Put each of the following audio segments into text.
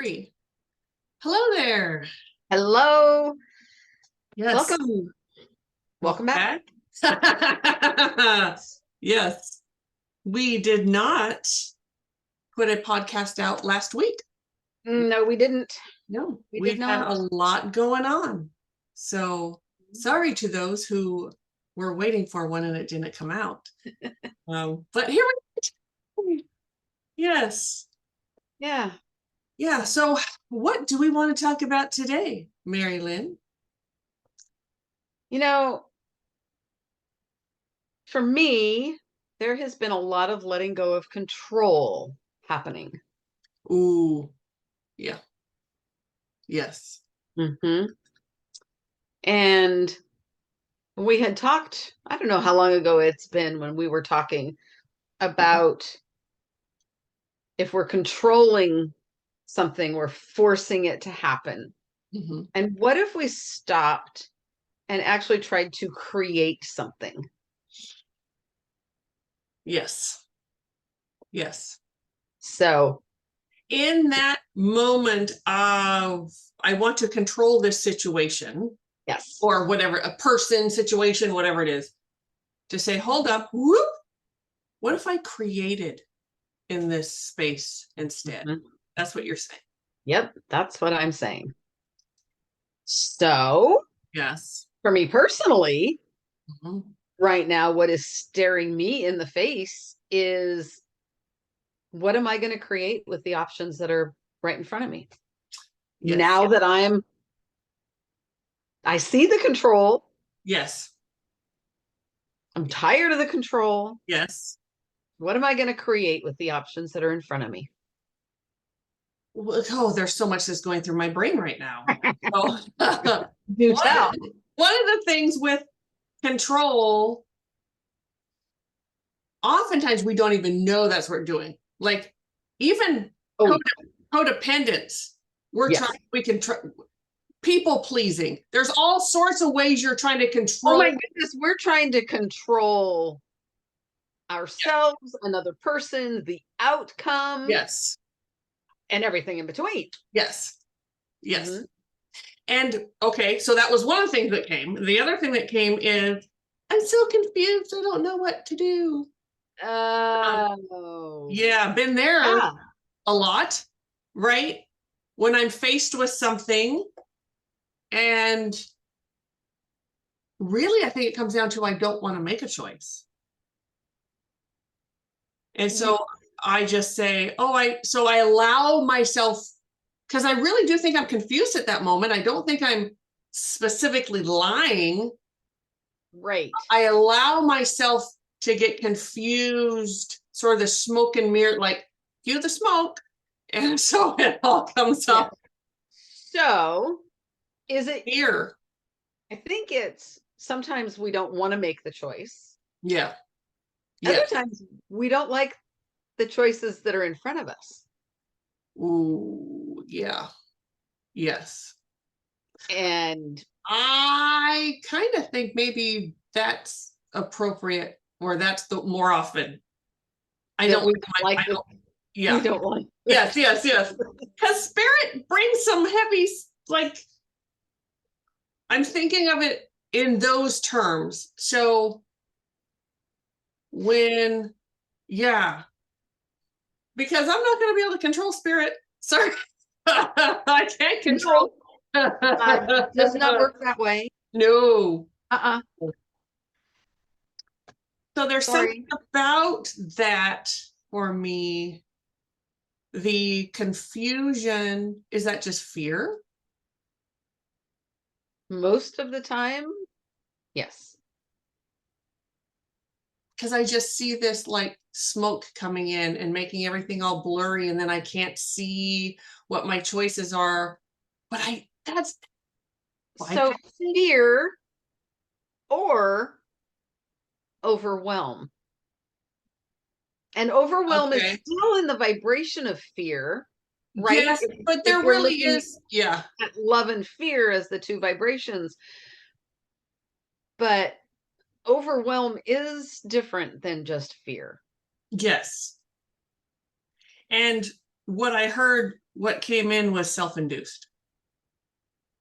Free. Hello there. Hello. Yes. Welcome back. Yes. We did not put a podcast out last week. No, we didn't. No, We we've did had not. a lot going on. So sorry to those who were waiting for one and it didn't come out. But here we go. Yes. Yeah. Yeah. So what do we want to talk about today, Mari-Lyn? You know, for me, there has been a lot of letting go of control happening. Ooh, yeah. Yes. And we had talked, I don't know how long ago it's been when we were talking about if we're controlling something, we're forcing it to happen. Mhm. And what if we stopped and actually tried to create something? Yes. Yes. So In that moment of, I want to control this situation, yes. or whatever, a person, situation, whatever it is, to say, hold up, whoop, what if I created in this space instead? That's what you're saying. Yep, that's what I'm saying. So, Yes. for me personally, right now, what is staring me in the face is what am I going to create with the options that are right in front of me? Yes. Now that I see the control. Yes. I'm tired of the control. Yes. What am I going to create with the options that are in front of me? Oh, there's so much that's going through my brain right now. So, Do tell. One of the things with control, oftentimes we don't even know that's what we're doing. Like even codependence, we can try people pleasing. There's all sorts of ways you're trying to control. Oh my goodness, we're trying to control ourselves, another person, the outcome. Yes. And everything in between. Yes. Yes. And okay, so that was one of the things that came. The other thing that came is I'm so confused. I don't know what to do. Yeah, been there a lot, right? When I'm faced with something, and really, I think it comes down to I don't want to make a choice. And so I just say, so I allow myself, because I really do think I'm confused at that moment. I don't think I'm specifically lying. Right. I allow myself to get confused, sort of the smoke and mirror, like cue the smoke. And so it all comes up. So is it fear? I think it's sometimes we don't want to make the choice. Yeah. Other times we don't like the choices that are in front of us. Ooh, yeah. Yes. And I kind of think maybe that's appropriate, or that's the more often. I don't like. Yeah. We don't like. Yes. Because spirit brings some heavy, like, I'm thinking of it in those terms. So when, because I'm not going to be able to control spirit. Sorry. I can't control. It does not work that way. No. So there's Sorry. something about that for me. The confusion, is that just fear? Most of the time, yes. Because I just see this like smoke coming in and making everything all blurry, and then I can't see what my choices are. But that's so fear or overwhelm. And overwhelm is still in the vibration of fear, right? Yes, but there really is, love and fear as the two vibrations. But overwhelm is different than just fear. Yes. And what I heard what came in was self-induced.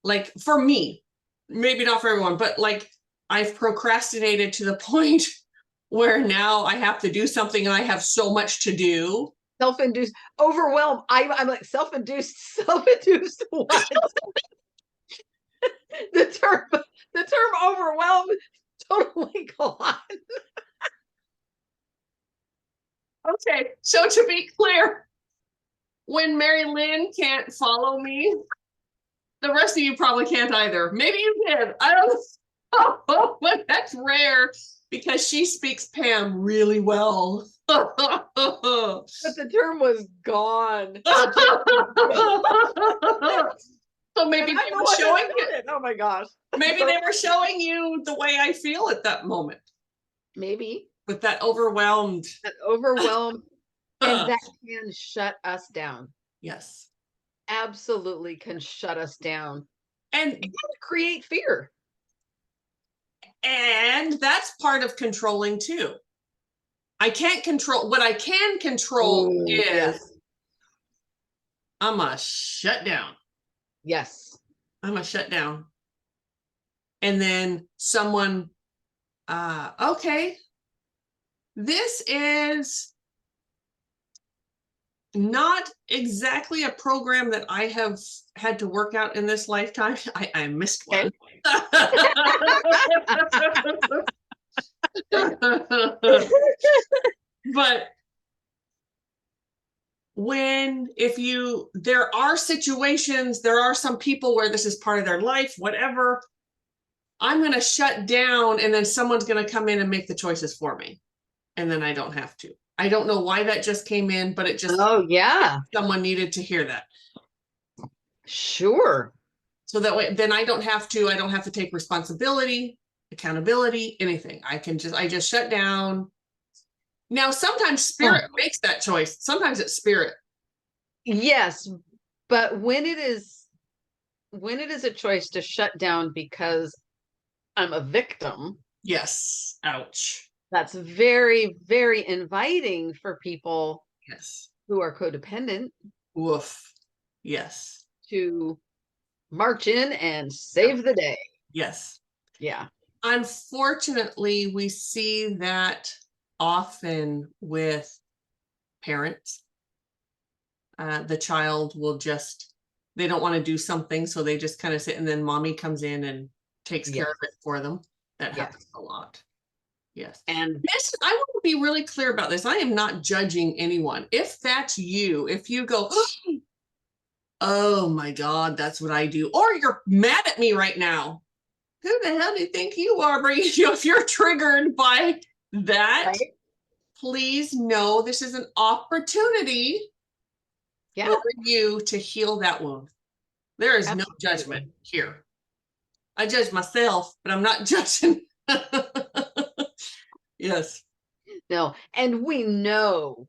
Like for me, maybe not for everyone, but like I've procrastinated to the point where now I have to do something and I have so much to do. Self-induced, overwhelmed. I'm like self-induced, self-induced what? the term overwhelmed totally gone. Okay, so to be clear, when Mari-Lyn can't follow me, the rest of you probably can't either. Maybe you did. I don't know, but that's rare because she speaks Pam really well. But the term was gone. So maybe they were showing it. Oh my gosh. Maybe they were showing you the way I feel at that moment. Maybe. With that overwhelmed. And that can shut us down. Yes. Absolutely can shut us down. And create fear. And that's part of controlling too. I can't control, what I can control is yes. I'm a shut down. Yes. I'm a shut down. And then someone, okay, this is not exactly a program that I have had to work out in this lifetime. I missed one. But there are situations, there are some people where this is part of their life, whatever, I'm going to shut down and then someone's going to come in and make the choices for me. And then I don't have to. I don't know why that just came in, but it just, oh yeah, someone needed to hear that. Sure. So that way, then I don't have to take responsibility, accountability, anything. I just shut down. Now, sometimes spirit makes that choice. Sometimes it's spirit. Yes. But when it is a choice to shut down because I'm a victim. Yes. Ouch. That's very, very inviting for people. Yes. Who are codependent. Woof. Yes. To march in and save the day. Yes. Yeah. Unfortunately, we see that often with parents. The child will they don't want to do something, so they just kind of sit, and then mommy comes in and takes care of it for them. That happens a lot. Yes. And this, I want to be really clear about this. I am not judging anyone. If that's you, if you go, oh my God, that's what I do, or you're mad at me right now, who the hell do you think you are? If you're triggered by that, please know this is an opportunity for you to heal that wound. There is no judgment here. I judge myself, but I'm not judging. Yes. No, and we know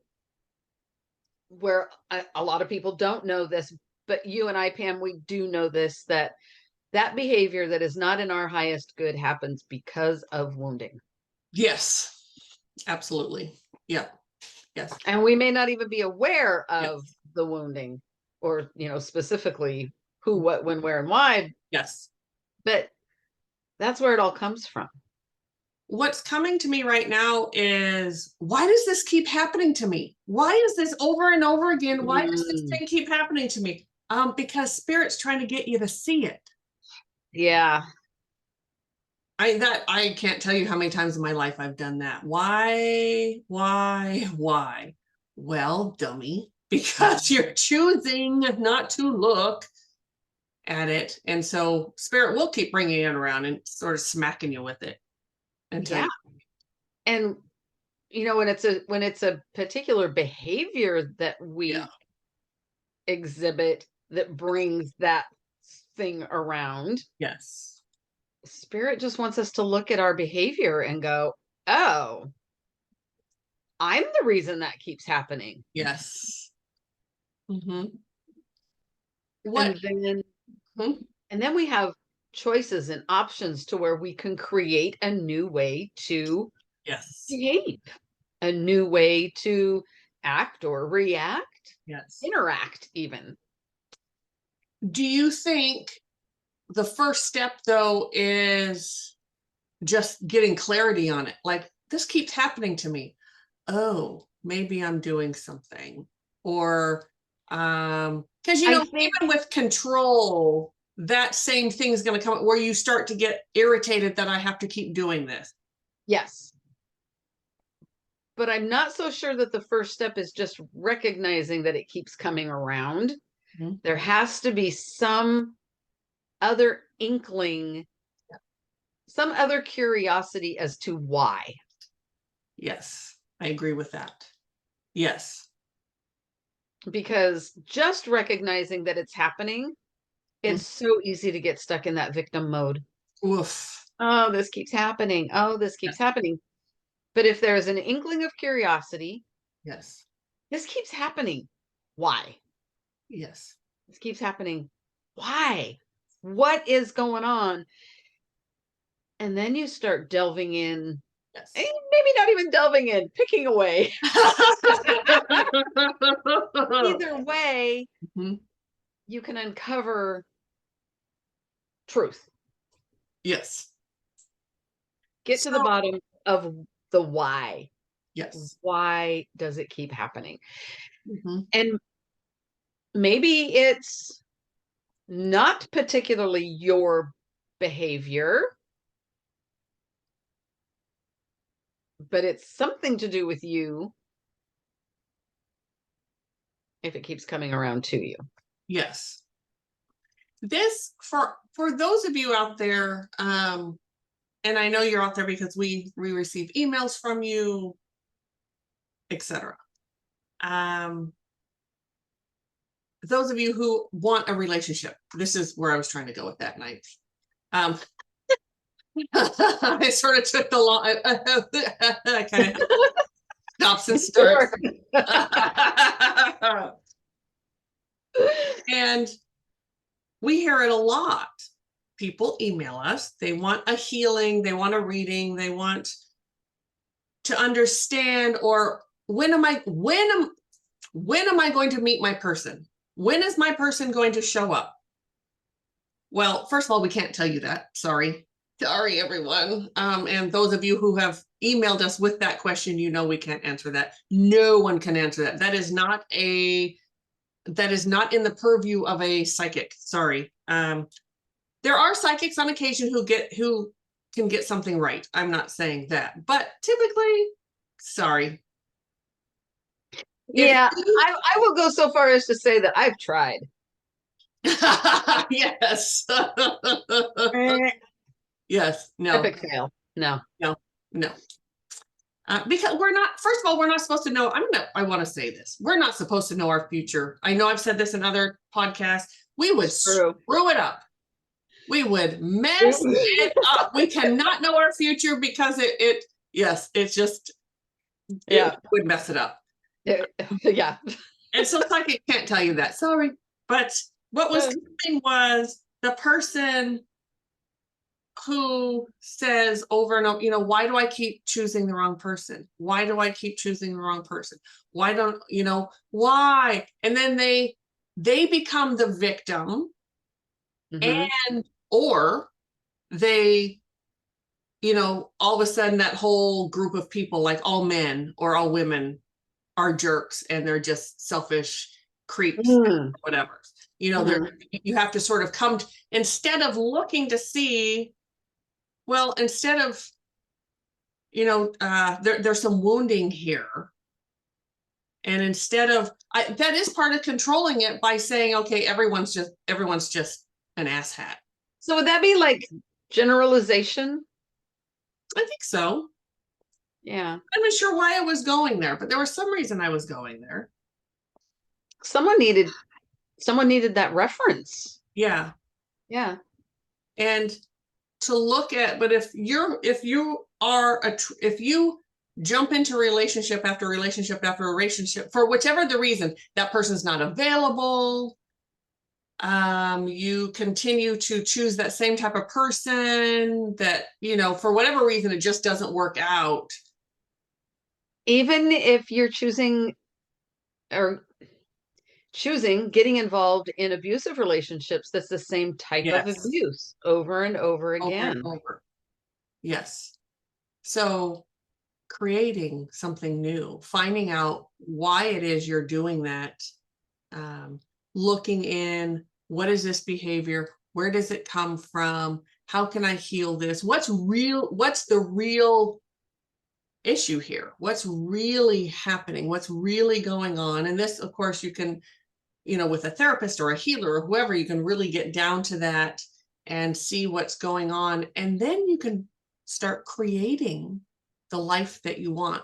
where a lot of people don't know this, but you and I, Pam, we do know this, that behavior that is not in our highest good happens because of wounding. Yes, absolutely. Yeah. Yes. And we may not even be aware of the wounding, or, specifically who, what, when, where, and why. Yes. But that's where it all comes from. What's coming to me right now is, why does this keep happening to me? Why is this over and over again? Why does this thing keep happening to me? Because spirit's trying to get you to see it. Yeah. I can't tell you how many times in my life I've done that. Why? Well, dummy, because you're choosing not to look at it. And so spirit will keep bringing it around and sort of smacking you with it. And when it's a particular behavior that we exhibit that brings that thing around. Yes. Spirit just wants us to look at our behavior and go, oh, I'm the reason that keeps happening. Yes. Mm-hmm. And then we have choices and options to where we can create a new way to behave, a new way to act or react, interact even. Do you think the first step though is just getting clarity on it? Like, this keeps happening to me. Oh, maybe I'm doing something. Or because I think even with control, that same thing's going to come where you start to get irritated that I have to keep doing this. yes. But I'm not so sure that the first step is just recognizing that it keeps coming around. Mhm. There has to be some other inkling, some other curiosity as to why. Yes, I agree with that. Yes. Because just recognizing that it's happening, it's so easy to get stuck in that victim mode. Oof. Oh, this keeps happening. Oh, this keeps happening. But if there's an inkling of curiosity, Yes. this keeps happening. Why? Yes. This keeps happening. Why? What is going on? And then you start delving in, Yes. maybe not even delving in, picking away. Either way, Mhm. you can uncover truth. Yes. Get to the So, bottom of the why. yes. Why does it keep happening? Mhm. And maybe it's not particularly your behavior, but it's something to do with you if it keeps coming around to you. Yes. This for those of you out there, and I know you're out there because we receive emails from you, etc. Those of you who want a relationship, this is where I was trying to go with that night. I sort of took the long, I kind of stops and starts. And we hear it a lot. People email us, they want a healing, they want a reading, they want to understand, or when am I going to meet my person? When is my person going to show up? Well, first of all, we can't tell you that. Sorry, everyone. And those of you who have emailed us with that question, we can't answer that. No one can answer that. That is not in the purview of a psychic. Sorry. There are psychics on occasion who can get something right. I'm not saying that, but typically, sorry. Yeah, I will go so far as to say that I've tried. Yes. Yes. No. Epic fail. No. No. No. Because first of all, we're not supposed to know. I want to say this. We're not supposed to know our future. I know I've said this in other podcasts. We would screw it up. We would mess it up. We cannot know our future because it would mess it up. Yeah. And so psychic can't tell you that. Sorry. But what was coming was the person who says over and over, why do I keep choosing the wrong person? Why do I keep choosing the wrong person? Why don't, why? And then they become the victim, and or they, all of a sudden that whole group of people, like all men or all women, are jerks and they're just selfish creeps, whatever. You have to sort of instead of looking to see, well, instead of, there's some wounding here. And instead of, that is part of controlling it by saying, okay, everyone's just an asshat. So would that be like generalization? I think so. Yeah. I'm not sure why I was going there, but there was some reason I was going there. Someone needed that reference. Yeah. Yeah. And to look at, but if you jump into relationship after relationship after relationship, for whichever the reason, that person's not available, you continue to choose that same type of person that, for whatever reason, it just doesn't work out. Even if you're choosing, or choosing getting involved in abusive relationships that's the same type of Yes. abuse over and over Over and again. over. Yes. So creating something new, finding out why it is you're doing that, um, looking in, what is this behavior? Where does it come from? How can I heal this? What's the real issue here? What's really happening? What's really going on? And this, of course, you can, with a therapist or a healer or whoever, you can really get down to that and see what's going on. And then you can start creating the life that you want.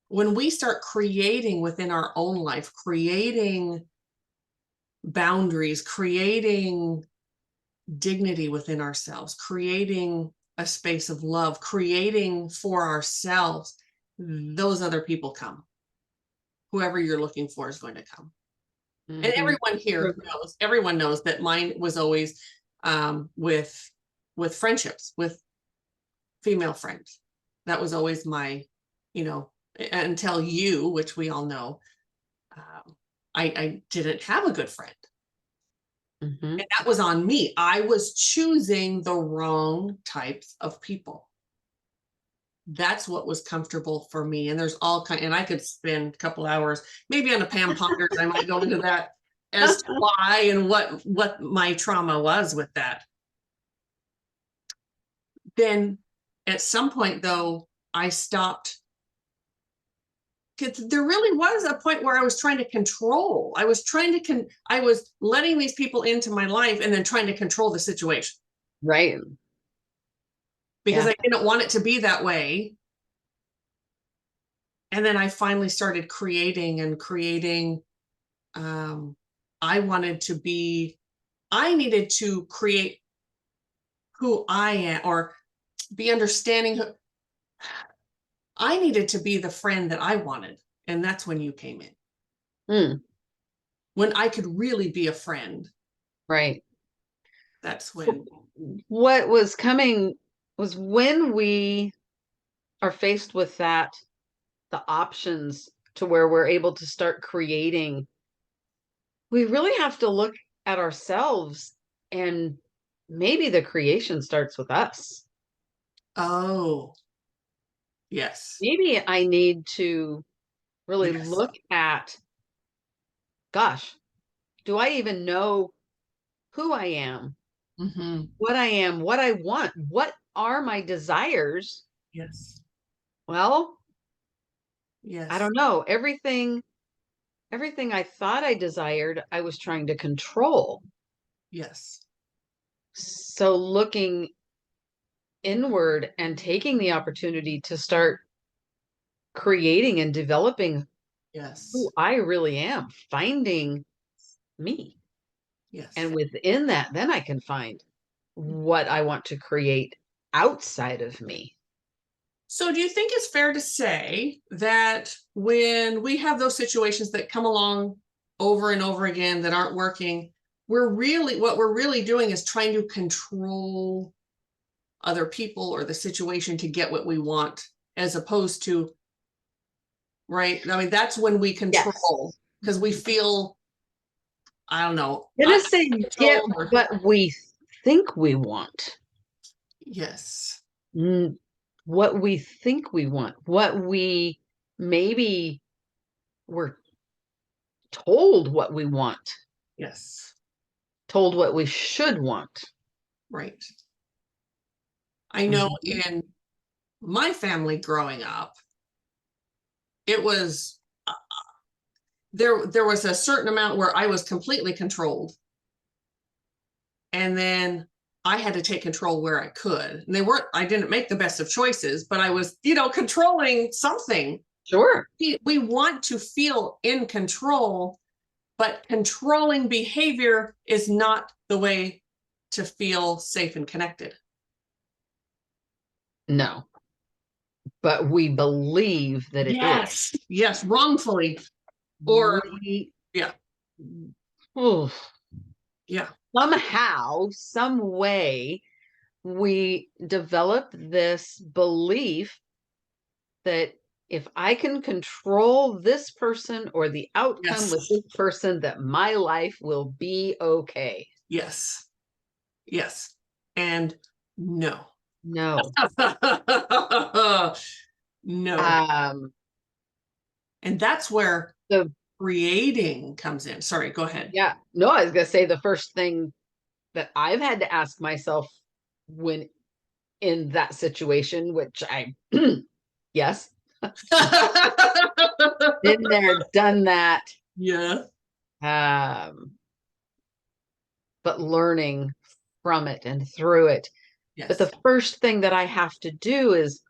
When we start creating within our own life, creating boundaries, creating dignity within ourselves, creating a space of love, creating for ourselves, those other people come. Whoever you're looking for is going to come. And Mhm. everyone here knows, everyone knows that mine was always with friendships, with female friends. That was always my, you know, until you, which we all know, I didn't have a good friend. Mhm. And that was on me. I was choosing the wrong types of people. That's what was comfortable for me. And there's all kind, and I could spend a couple hours, maybe on a Pam Ponders, I might go into that as to why and what my trauma was with that. Then at some point though, I stopped, because there really was a point where I was trying to control. I was trying to I was letting these people into my life and then trying to control the situation Right. because Yeah. I didn't want it to be that way. And then I finally started creating and creating. Um, I wanted to be, I needed to create who I am or be understanding who I needed to be the friend that I wanted. And that's when you came in. Mm, When I could really be a friend, right. that's when. What was coming was when we are faced with that, the options to where we're able to start creating, we really have to look at ourselves, and maybe the creation starts with us. Oh, yes. Maybe I need to really Yes. look at, gosh, do I even know who I am, Mm-hmm. what I am, what I want? What are my desires? Yes. Well, I Yes. don't know. Everything I thought I desired, I was trying to control. Yes. So looking inward and taking the opportunity to start creating and developing who Yes. I really am, finding me. And Yes. within that, then I can find what I want to create outside of me. So do you think it's fair to say that when we have those situations that come along over and over again that aren't working, what we're really doing is trying to control other people or the situation to get what we want, as opposed to, right? I mean, that's when we Yes. control because we feel, I don't know, I'm gonna say get controlled or, what we think we want. yes, Mm, what we think we want, what we maybe were told what we want, yes, told what we should want. right. I know Mhm. in my family growing up, it was there was a certain amount where I was completely controlled. And then I had to take control where I could. And I didn't make the best of choices, but I was, controlling something. Sure. We want to feel in control, but controlling behavior is not the way to feel safe and connected. No, but we believe that it is. Yes, yes, wrongfully. Or, We, yeah, oof, yeah, somehow, some way, we develop this belief that if I can control this person or the outcome Yes. with this person, that my life will be okay. Yes. Yes. And no. No. No. Um, And that's where the creating comes in. Sorry, go ahead. Yeah, no, I was gonna say the first thing that I've had to ask myself when in that situation, which I, yes, been there, done that, Yeah. um, but learning from it and through it. But Yes. the first thing that I have to do is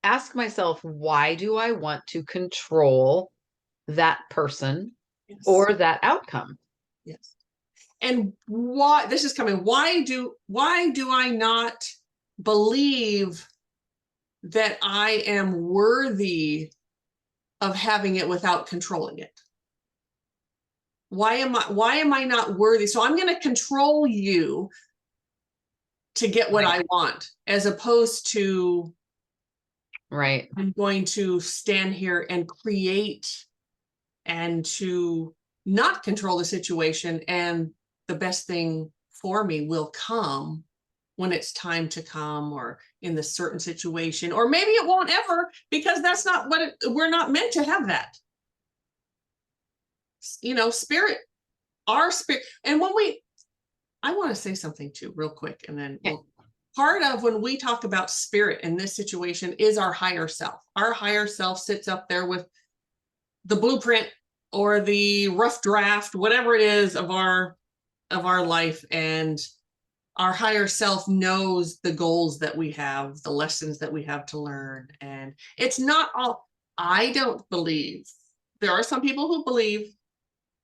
ask myself, why do I want to control that person Yes. or that outcome? Yes. And why this is coming, why do I not believe that I am worthy of having it without controlling it? Why am I not worthy? So I'm going to control you to get what Right. I want, as opposed to Right. I'm going to stand here and create and to not control the situation, and the best thing for me will come when it's time to come, or in this certain situation, or maybe it won't ever, because that's not what we're not meant to have that. Spirit, our spirit. And I want to say something too real quick, and then Okay. part of when we talk about spirit in this situation is our higher self. Our higher self sits up there with the blueprint or the rough draft, whatever it is of our life, and our higher self knows the goals that we have, the lessons that we have to learn. And it's not all, I don't believe, there are some people who believe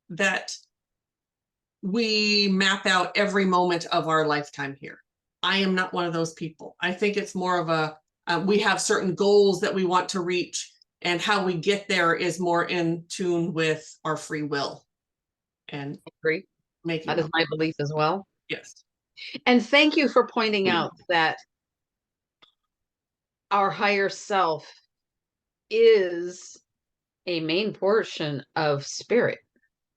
that we map out every moment of our lifetime here. I am not one of those people. I think it's more of we have certain goals that we want to reach, and how we get there is more in tune with our free will and Agree. making That is them. my belief as well. Yes. And thank you for pointing out that our higher self is a main portion of spirit,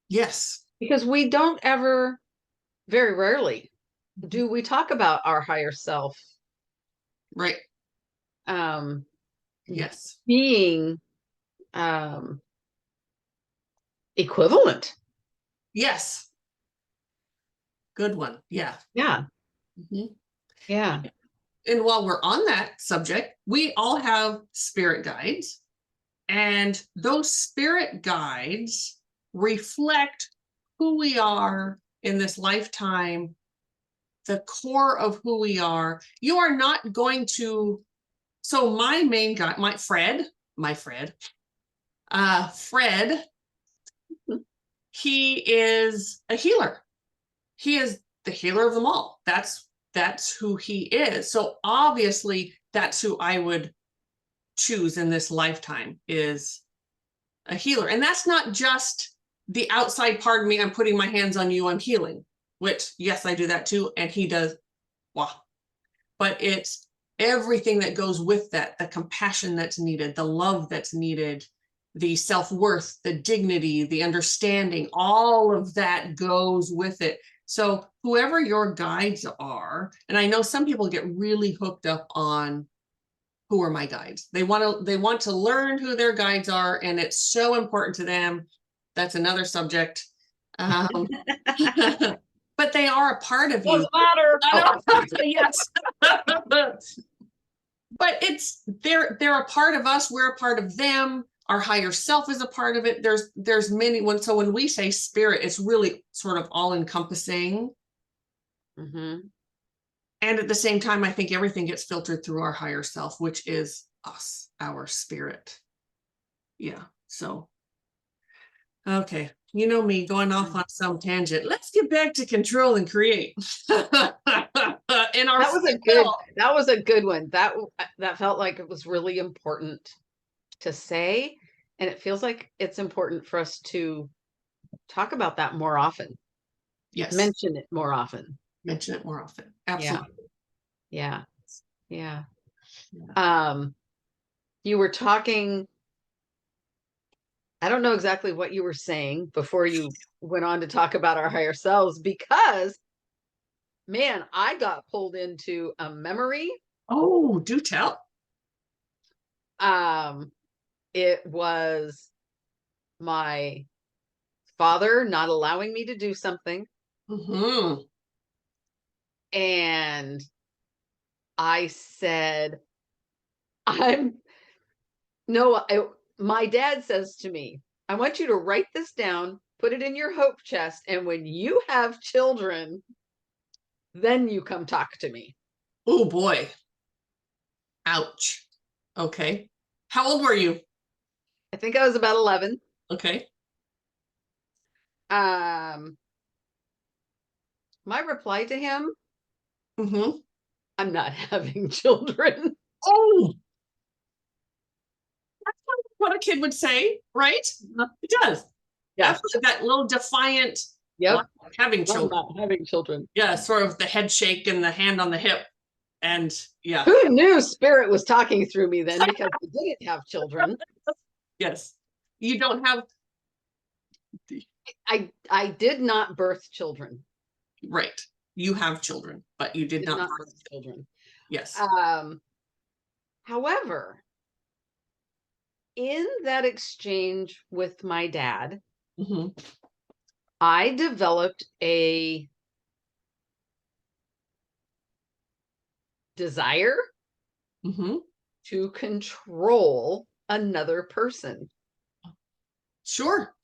Yes. because we don't ever, very rarely, do we talk about our higher self Right. um, Yes. being um, equivalent. Yes. Good one. Yeah. Yeah. Mhm. Yeah. And while we're on that subject, we all have spirit guides, and those spirit guides reflect who we are in this lifetime, the core of who we are. You are not going to, so my main guide, Fred, he is a healer. He is the healer of them all. That's who he is. So obviously that's who I would choose in this lifetime, is a healer. And that's not just the outside part of me, I'm putting my hands on you, I'm healing, which yes, I do that too, and he does. Wow. But it's everything that goes with that, the compassion that's needed, the love that's needed, the self-worth, the dignity, the understanding, all of that goes with it. So whoever your guides are, and I know some people get really hooked up on who are my guides. They want to learn who their guides are, and it's so important to them. That's another subject. Um, but they are a part of you. Doesn't matter. Yes. But they're a part of us, we're a part of them, our higher self is a part of it. There's many ones. So when we say spirit, it's really sort of all encompassing. Mm-hmm. And at the same time, I think everything gets filtered through our higher self, which is us, our spirit. Yeah. So, okay. You know me going off on some tangent. Let's get back to control and create. In our That was a good one. That felt like it was really important to say, and it feels like it's important for us to talk about that more often. Yes. Mention it more often. Mention it more often. Yeah. Absolutely. Yeah. Yeah. Yeah. Um, you were talking I don't know exactly what you were saying before you went on to talk about our higher selves, because man, I got pulled into a memory. Oh, do tell. It was my father not allowing me to do something, Mm-hmm. and I said, I'm no, my dad says to me, I want you to write this down, put it in your hope chest, and when you have children, then you come talk to me. Oh boy. Ouch. Okay. How old were you? I think I was about 11. Okay. Um, my reply to him, Mm-hmm. I'm not having children. Oh, what a kid would say, right? It does. Yeah. Absolutely. That little defiant, Yep. well, having I'm children. not having children. Yeah, sort of the head shake and the hand on the hip. And yeah, Who knew spirit was talking through me then, because I didn't have children. yes. You don't have, I did not birth children. right. You have children, but you did Did not. not birth children. Yes. However, in that exchange with my dad, Mm-hmm. I developed a desire Mm-hmm. to control another person. Sure.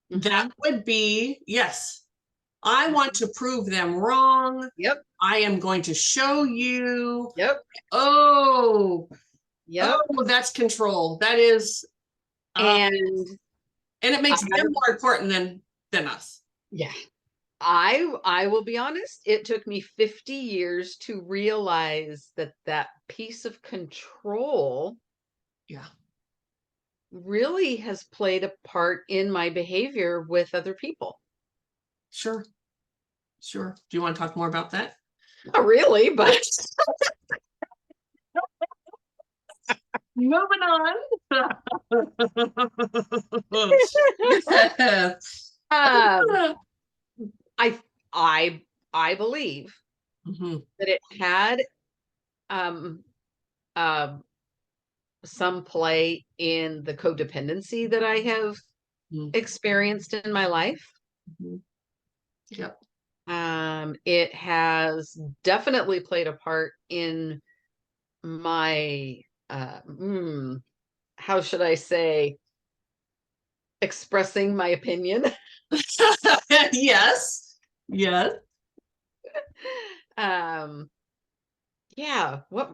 That Mhm. would be, yes. I want to prove them wrong. Yep. I am going to show you. Yep. Oh, Yep. oh, that's control. That is, uh, And and it makes I, them more important than us. yeah, I will be honest, it took me 50 years to realize that that piece of control Yeah, really has played a part in my behavior with other people. sure, sure. Do you want to talk more about that? Not really, but Moving on. Yes. um, I I I believe Mhm, that it had um, uh, some play in the codependency that I have mhm, experienced in my life. mhm. Yep. It has definitely played a part in my how should I say, expressing my opinion. Yes. Yes. um, yeah. What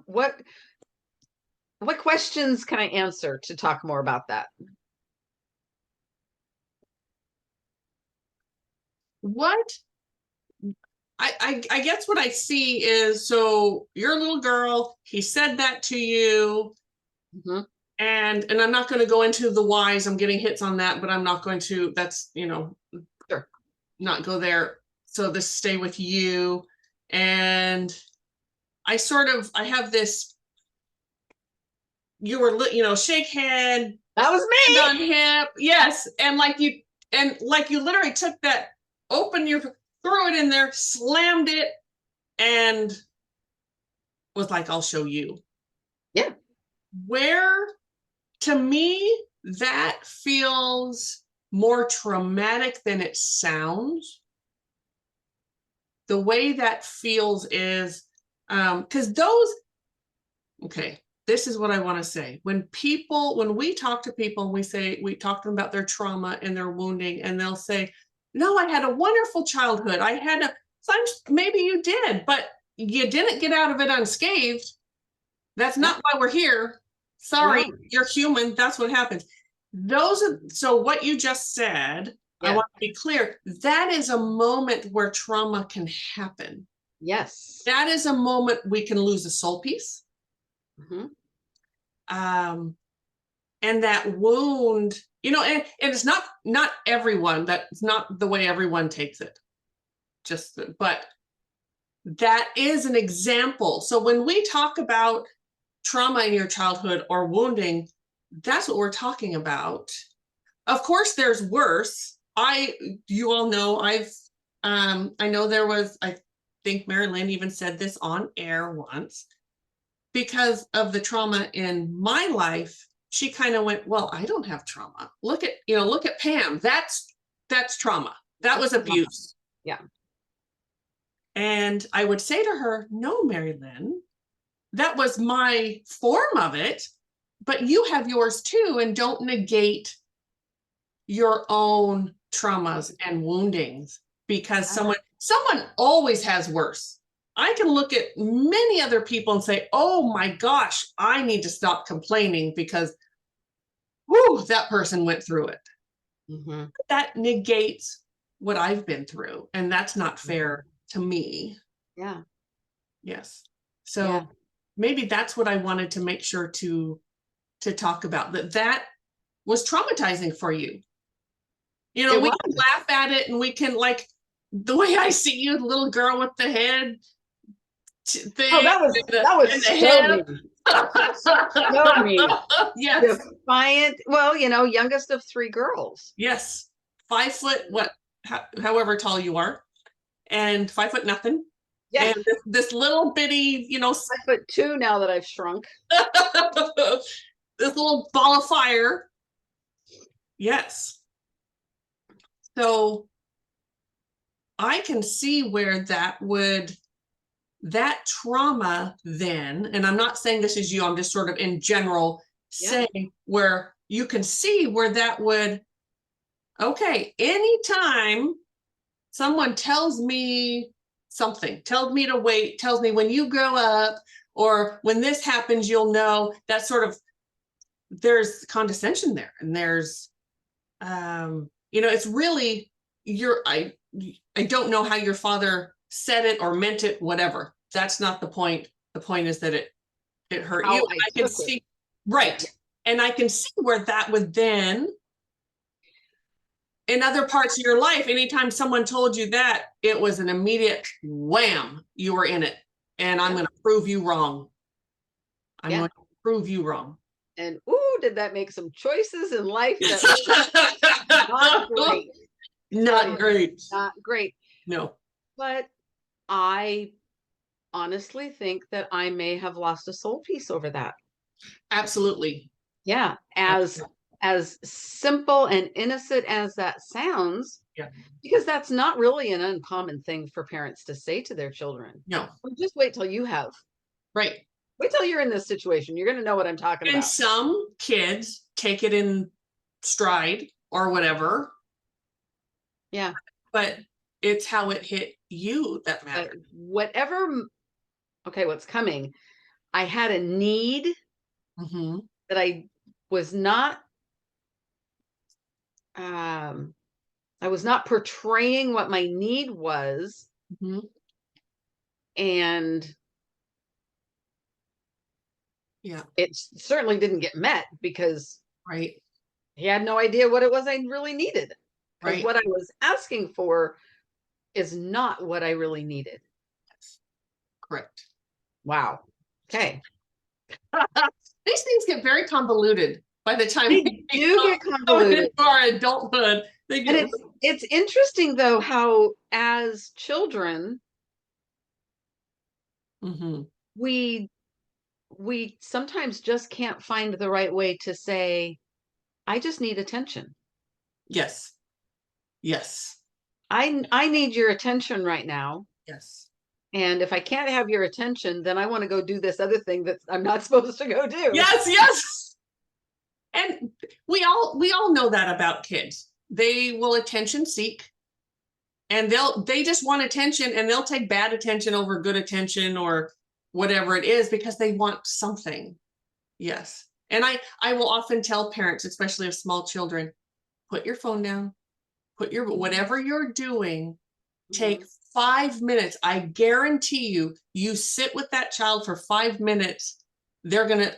questions can I answer to talk more about that? What I guess what I see is, so you're a little girl, he said that to you, Mhm. and I'm not going to go into the whys. I'm getting hits on that, but I'm not going to, that's, Sure. not go there. So this stay with you. And I have this, you were, shake hand, That was hand me. on hip. Yes. And like you literally took that, opened your, threw it in there, slammed it, and was like, I'll show you. Yeah. Where, to me, that feels more traumatic than it sounds. The way that feels is, because okay, this is what I want to say. When we talk to people, we talk to them about their trauma and their wounding, and they'll say, no, I had a wonderful childhood. Maybe you did, but you didn't get out of it unscathed. That's No. not why we're here. Sorry, No. you're human. That's what happens. So what you just said, I Yeah. want to be clear, that is a moment where trauma can happen. Yes. That is a moment we can lose a soul piece. Mhm. Um, and that wound, and it's not everyone, that's not the way everyone takes it. But that is an example. So when we talk about trauma in your childhood or wounding, that's what we're talking about. of course there's worse. You all know I know there was, I think Mari-Lyn even said this on air once, because of the trauma in my life, she kind of went, well, I don't have trauma. Look at Pam. That's trauma. That was abuse. Yeah. And I would say to her, no, Mari-Lyn, that was my form of it, but you have yours too, and don't negate your own traumas and woundings, because someone always has worse. I can look at many other people and say, oh my gosh, I need to stop complaining because whoo, that person went through it. Mm-hmm. That negates what I've been through, and that's not fair to me. Yeah. Yes. So Yeah. maybe that's what I wanted to make sure to talk about, that was traumatizing for you. You know, It we was. can laugh at it, and we can, like, the way I see you, the little girl with the head thing. Oh, that was and the so hip. mean. So mean. Yes. Defiant. Well, youngest of 3 girls. Yes. 5 foot, however tall you are, and 5 foot nothing. Yeah. And this little bitty, 5'2" now that I've shrunk. this little ball of fire. Yes. So I can see where that trauma then, and I'm not saying this is you, I'm just sort of in general saying where you can see where that would, okay, anytime someone tells me something, tells me to wait, tells me when you grow up, or when this happens, you'll know, that sort of, there's condescension there, and there's, it's really, I don't know how your father said it or meant it, whatever. That's not the point. The point is that it hurt you. I can see, right. And I can see where that would then, in other parts of your life, anytime someone told you that, it was an immediate wham, you were in it. And I'm going to prove you wrong. I'm going to prove you wrong. And did that make some choices in life that were not great. Not great. Not great. No. But I honestly think that I may have lost a soul piece over that. Absolutely. Yeah. As simple and innocent as that sounds, because that's not really an uncommon thing for parents to say to their children. No. Well, just wait till you have. Right. Wait till you're in this situation. You're going to know what I'm talking about. And some kids take it in stride or whatever. Yeah. But it's how it hit you that mattered. What's coming? I had a need that I was not I was not portraying what my need was. And it certainly didn't get met, because he had no idea what it was I really needed. Because what I was asking for is not what I really needed. Correct. Wow. Okay. These things get very convoluted by the time they do get convoluted into our adulthood. It's interesting though how as children we sometimes just can't find the right way to say, I just need attention. Yes. Yes. I need your attention right now. Yes. And if I can't have your attention, then I want to go do this other thing that I'm not supposed to go do. Yes, yes. And we all know that about kids. They will attention seek, and they just want attention, and they'll take bad attention over good attention or whatever it is, because they want something. Yes. And I will often tell parents, especially of small children, put your phone down, put your, whatever you're doing, take 5 minutes. I guarantee you sit with that child for 5 minutes, they're going to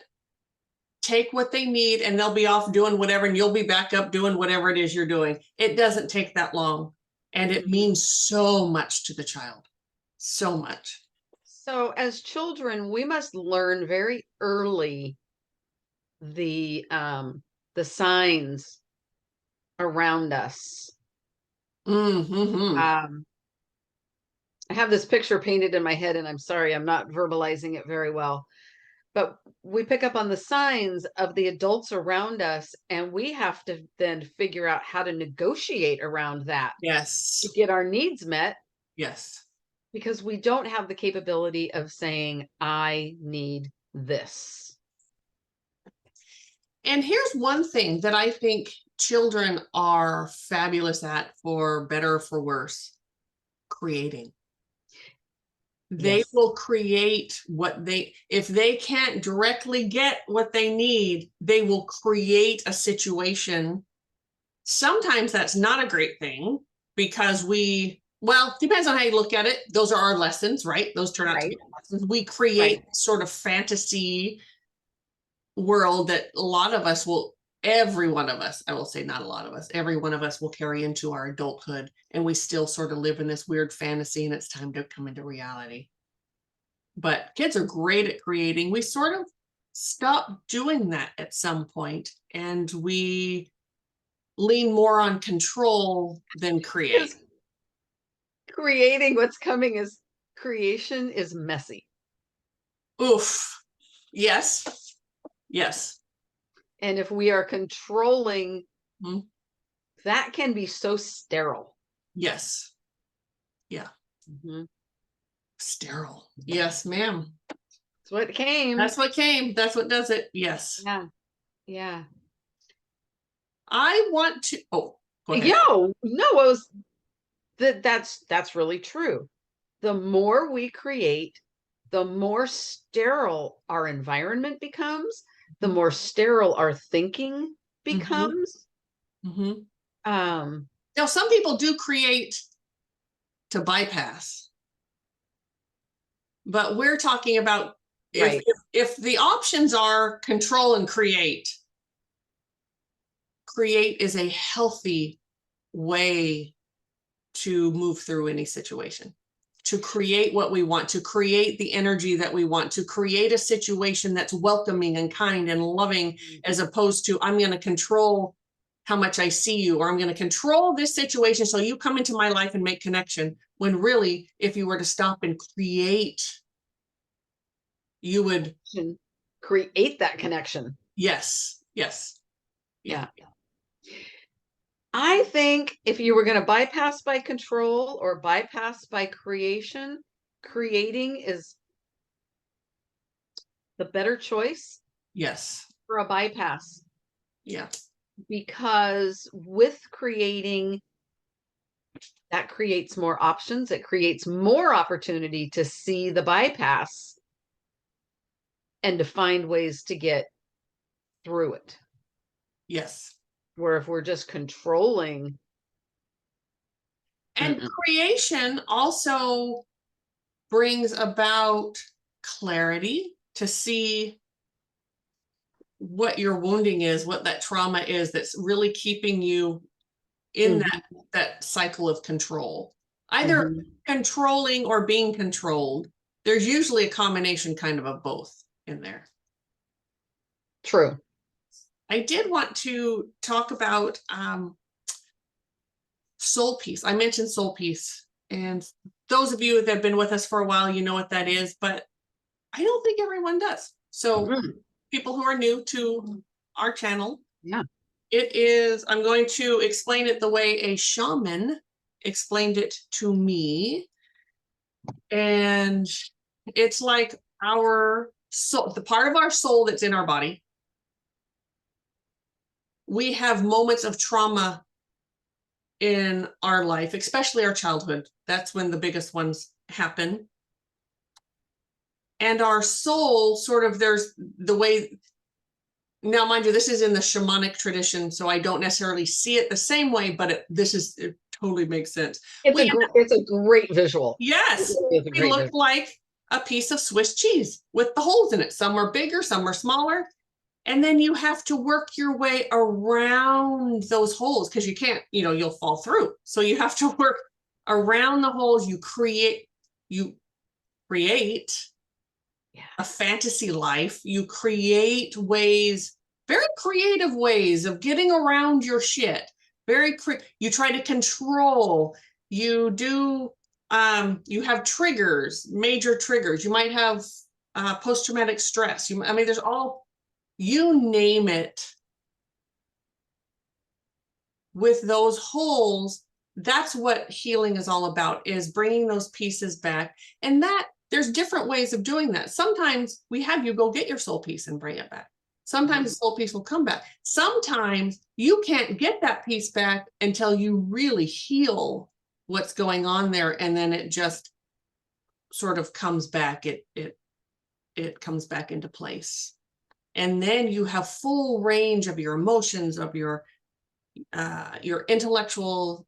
take what they need, and they'll be off doing whatever, and you'll be back up doing whatever it is you're doing. It doesn't take that long, and it means so much to the child. So much. So as children, we must learn very early the signs around us. Mm-hmm. I have this picture painted in my head, and I'm sorry, I'm not verbalizing it very well. But we pick up on the signs of the adults around us, and we have to then figure out how to negotiate around that Yes. to get our needs met, Yes. because we don't have the capability of saying, I need this. And here's one thing that I think children are fabulous at, for better or for worse: creating. They Yes. will create what if they can't directly get what they need, they will create a situation. Sometimes that's not a great thing, because well, depends on how you look at it. Those are our lessons, right? Those turn out to be Right. lessons. We create Right. sort of fantasy world that a lot of us will, every one of us, I will say not a lot of us, every one of us will carry into our adulthood, and we still sort of live in this weird fantasy, and it's time to come into reality. But kids are great at creating. We sort of stop doing that at some point, and we lean more on control than create. Creating what's coming as creation is messy. Oof. Yes. Yes. And if we are controlling, Mhm. that can be so sterile. Yes. Yeah. Mm-hmm. Sterile. Yes, ma'am. That's what came. That's what came. That's what does it. Yes. Yeah. Yeah. I want to, oh, go ahead. Yo, no, it was that's really true. The more we create, the more sterile our environment becomes, the more sterile our thinking Mm-hmm. becomes. Mm-hmm. Um, Now, some people do create to bypass, but we're talking about if, right. if the options are control and create is a healthy way to move through any situation, to create what we want, to create the energy that we want, to create a situation that's welcoming and kind and loving, as opposed to, I'm going to control how much I see you, or I'm going to control this situation so you come into my life and make connection. When really, if you were to stop and create, you would Create that connection. Yes. Yes. Yeah. I think if you were going to bypass by control or bypass by creation, creating is the better choice Yes. for a bypass. Yeah. Because with creating, that creates more options. It creates more opportunity to see the bypass and to find ways to get through it. Yes. Where if we're just controlling. And creation also brings about clarity to see what your wounding is, what that trauma is that's really keeping you in that cycle of control, either controlling or being controlled. There's usually a combination kind of both in there. True. I did want to talk about soul peace. I mentioned soul peace, and those of you that have been with us for a while, you know what that is, but I don't think everyone does. So people who are new to our channel, Yeah. it is, I'm going to explain it the way a shaman explained it to me. And it's like our soul, the part of our soul that's in our body. We have moments of trauma in our life, especially our childhood. That's when the biggest ones happen. And our soul sort of, there's the way, now mind you, this is in the shamanic tradition, so I don't necessarily see it the same way, but it totally makes sense. It's a great visual. Yes, we look like a piece of Swiss cheese with the holes in it. Some are bigger, some are smaller. And then you have to work your way around those holes, because you can't, you'll fall through. So you have to work around the holes. You create a fantasy life. You create ways, very creative ways of getting around your shit. You try to control, you do, you have triggers, major triggers. You might have post-traumatic stress. I mean, there's all, you name it. With those holes, that's what healing is all about, is bringing those pieces back. And that there's different ways of doing that. Sometimes we have you go get your soul piece and bring it back. Sometimes the soul piece will come back. Sometimes you can't get that piece back until you really heal what's going on there, and then it just sort of comes back. It comes back into place, and then you have full range of your emotions, of your intellectual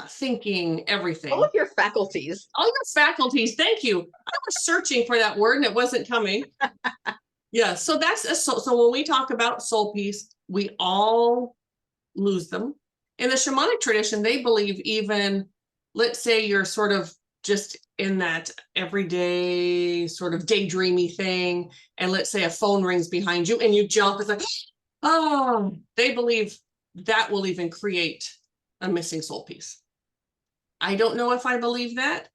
thinking, everything. All of your faculties. All your faculties. Thank you. I was searching for that word and it wasn't coming. Yeah. So that's so when we talk about soul piece, we all lose them. In the shamanic tradition, they believe even, let's say you're sort of just in that everyday sort of daydreamy thing, and let's say a phone rings behind you and you jump, it's like, oh, they believe that will even create a missing soul piece. I don't know if I believe that.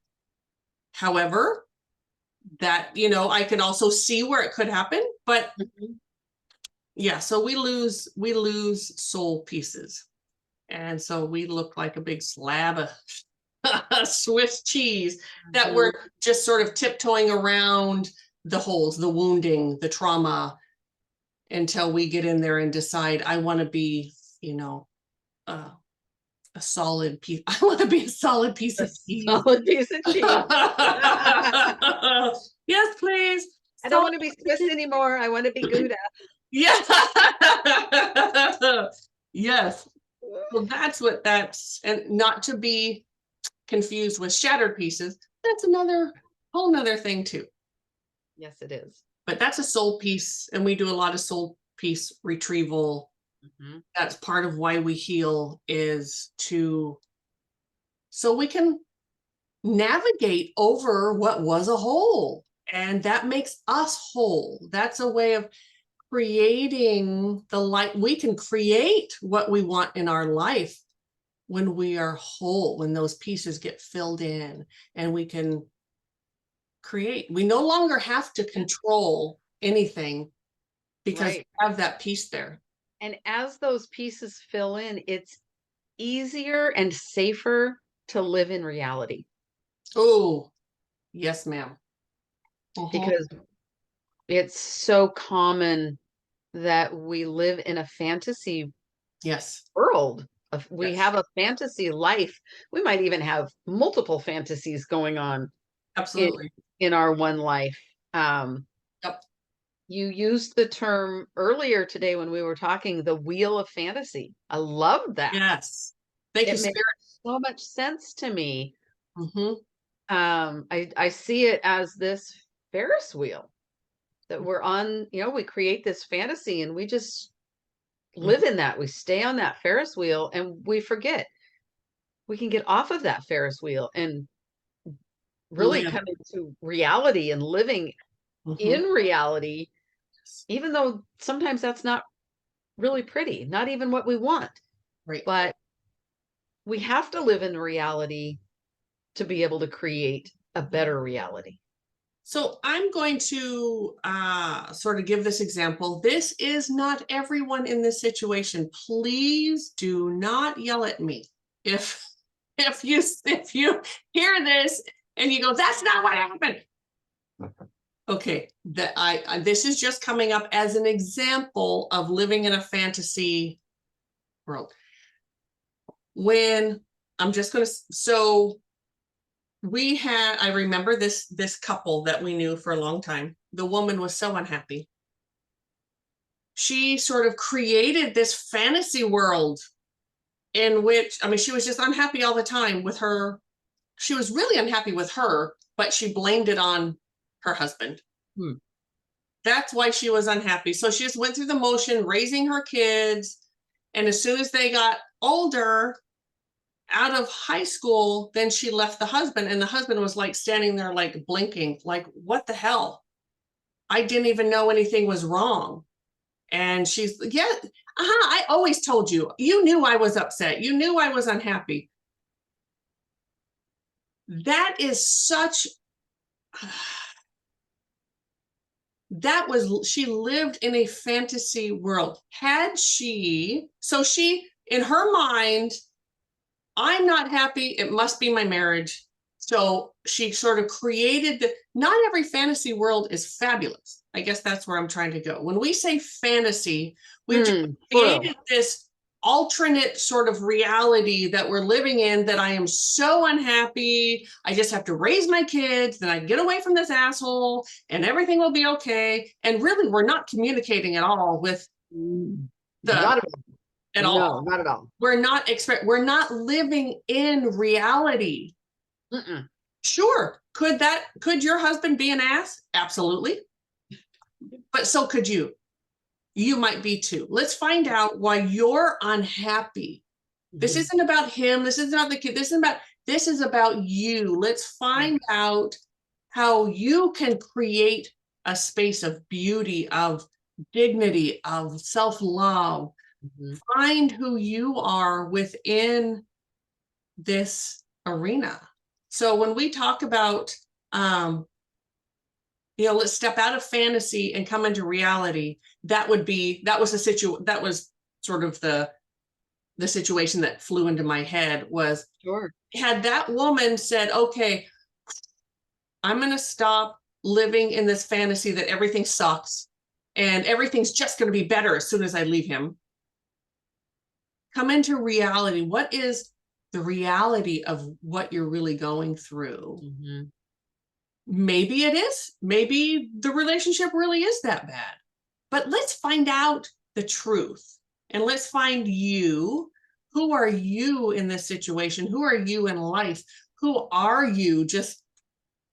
However, that, I can also see where it could happen, but yeah, so we lose soul pieces. And so we look like a big slab of Swiss cheese that we're just sort of tiptoeing around the holes, the wounding, the trauma, until we get in there and decide, I want to be, a solid piece. I want to be a solid piece of cheese. Solid piece of cheese. Yes, please. I don't want to be Swiss anymore. I want to be Gouda. Yeah. Yes. Well, and not to be confused with shattered pieces. That's whole nother thing too. Yes, it is. But that's a soul piece, and we do a lot of soul piece retrieval. That's part of why we heal, is so we can navigate over what was a hole, and that makes us whole. That's a way of creating the light. We can create what we want in our life when we are whole, when those pieces get filled in, and we can create. We no longer have to control anything because we have that piece there. And as those pieces fill in, it's easier and safer to live in reality. Oh, yes, ma'am. Because it's so common that we live in a fantasy world. We have a fantasy life. We might even have multiple fantasies going on. Absolutely. In our one life. You used the term earlier today when we were talking, the wheel of fantasy. I love that. Yes. Thank you, Spirit. It makes so much sense to me. I see it as this Ferris wheel that we're on. We create this fantasy and we just live in that. We stay on that Ferris wheel and we forget. We can get off of that Ferris wheel and really come into reality and living in reality, even though sometimes that's not really pretty, not even what we want. Right. But we have to live in reality to be able to create a better reality. So I'm going to sort of give this example. This is not everyone in this situation. Please do not yell at me if you hear this and you go, that's not what happened. Okay, this is just coming up as an example of living in a fantasy world. When I'm just going to, so I remember this couple that we knew for a long time. The woman was so unhappy. She sort of created this fantasy world in which, she was just unhappy all the time with her. She was really unhappy with her, but she blamed it on her husband. That's why she was unhappy. So she just went through the motion, raising her kids. And as soon as they got older, out of high school, then she left the husband, and the husband was like standing there, like blinking, like, what the hell? I didn't even know anything was wrong. And she's, yeah, I always told you, you knew I was upset. You knew I was unhappy. That is such, that was, she lived in a fantasy world. Had she, so she, in her mind, I'm not happy. It must be my marriage. So she sort of created the, not every fantasy world is fabulous. I guess that's where I'm trying to go. When we say fantasy, we've just created this alternate sort of reality that we're living in, that I am so unhappy. I just have to raise my kids, then I get away from this asshole and everything will be okay. And really, we're not communicating at all with the, Not at no, all. not at all. We're not living in reality. Mm-mm. Sure. Could your husband be an ass? Absolutely. But so could you. You might be too. Let's find out why you're unhappy. This isn't about him. This isn't about the kid. This is about you. Let's find out how you can create a space of beauty, of dignity, of self-love. Find who you are within this arena. So when we talk about, let's step out of fantasy and come into reality, that was sort of the situation that flew into my head. Was, sure, had that woman said, okay, I'm going to stop living in this fantasy that everything sucks and everything's just going to be better as soon as I leave him. Come into reality. What is the reality of what you're really going through? Maybe it is. Maybe the relationship really is that bad. But let's find out the truth. And let's find you. Who are you in this situation? Who are you in life? Who are you just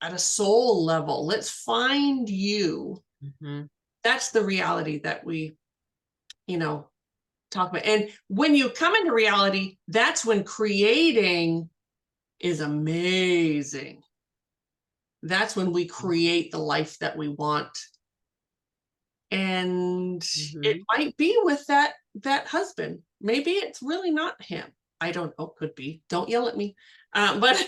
at a soul level? Let's find you. That's the reality that we, talk about. And when you come into reality, that's when creating is amazing. That's when we create the life that we want. And it might be with that husband. Maybe it's really not him. I don't know. Could be. Don't yell at me. But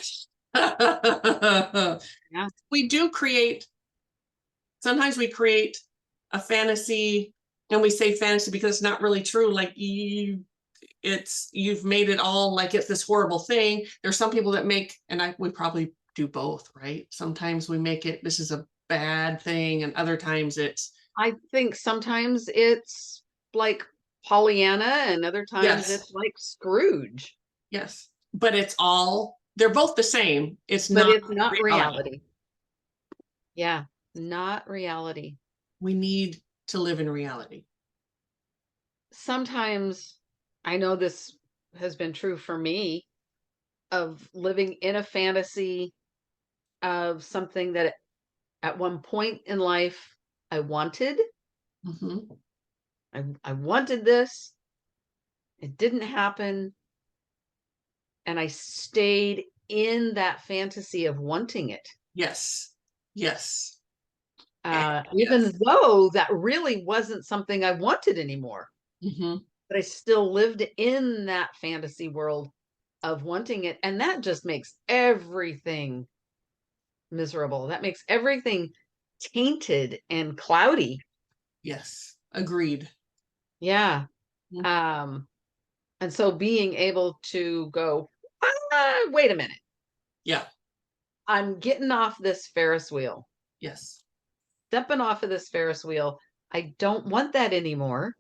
yeah, we do create. Sometimes we create a fantasy, and we say fantasy because it's not really true. Like you've made it all like it's this horrible thing. There's some people that make, and we probably do both, right? Sometimes we make it, this is a bad thing, and other times it's, I think sometimes it's like Pollyanna and other times it's like Scrooge. Yes, but they're both the same. It's But not it's not reality. reality. Yeah, not reality. We need to live in reality. Sometimes I know this has been true for me, of living in a fantasy of something that at one point in life I wanted. I wanted this. It didn't happen. And I stayed in that fantasy of wanting it. Yes. Even though that really wasn't something I wanted anymore. But I still lived in that fantasy world of wanting it. And that just makes everything miserable. That makes everything tainted and cloudy. Yes. Agreed. Yeah. And so being able to go, wait a minute. Yeah. I'm getting off this Ferris wheel. Yes. Stepping off of this Ferris wheel. I don't want that anymore.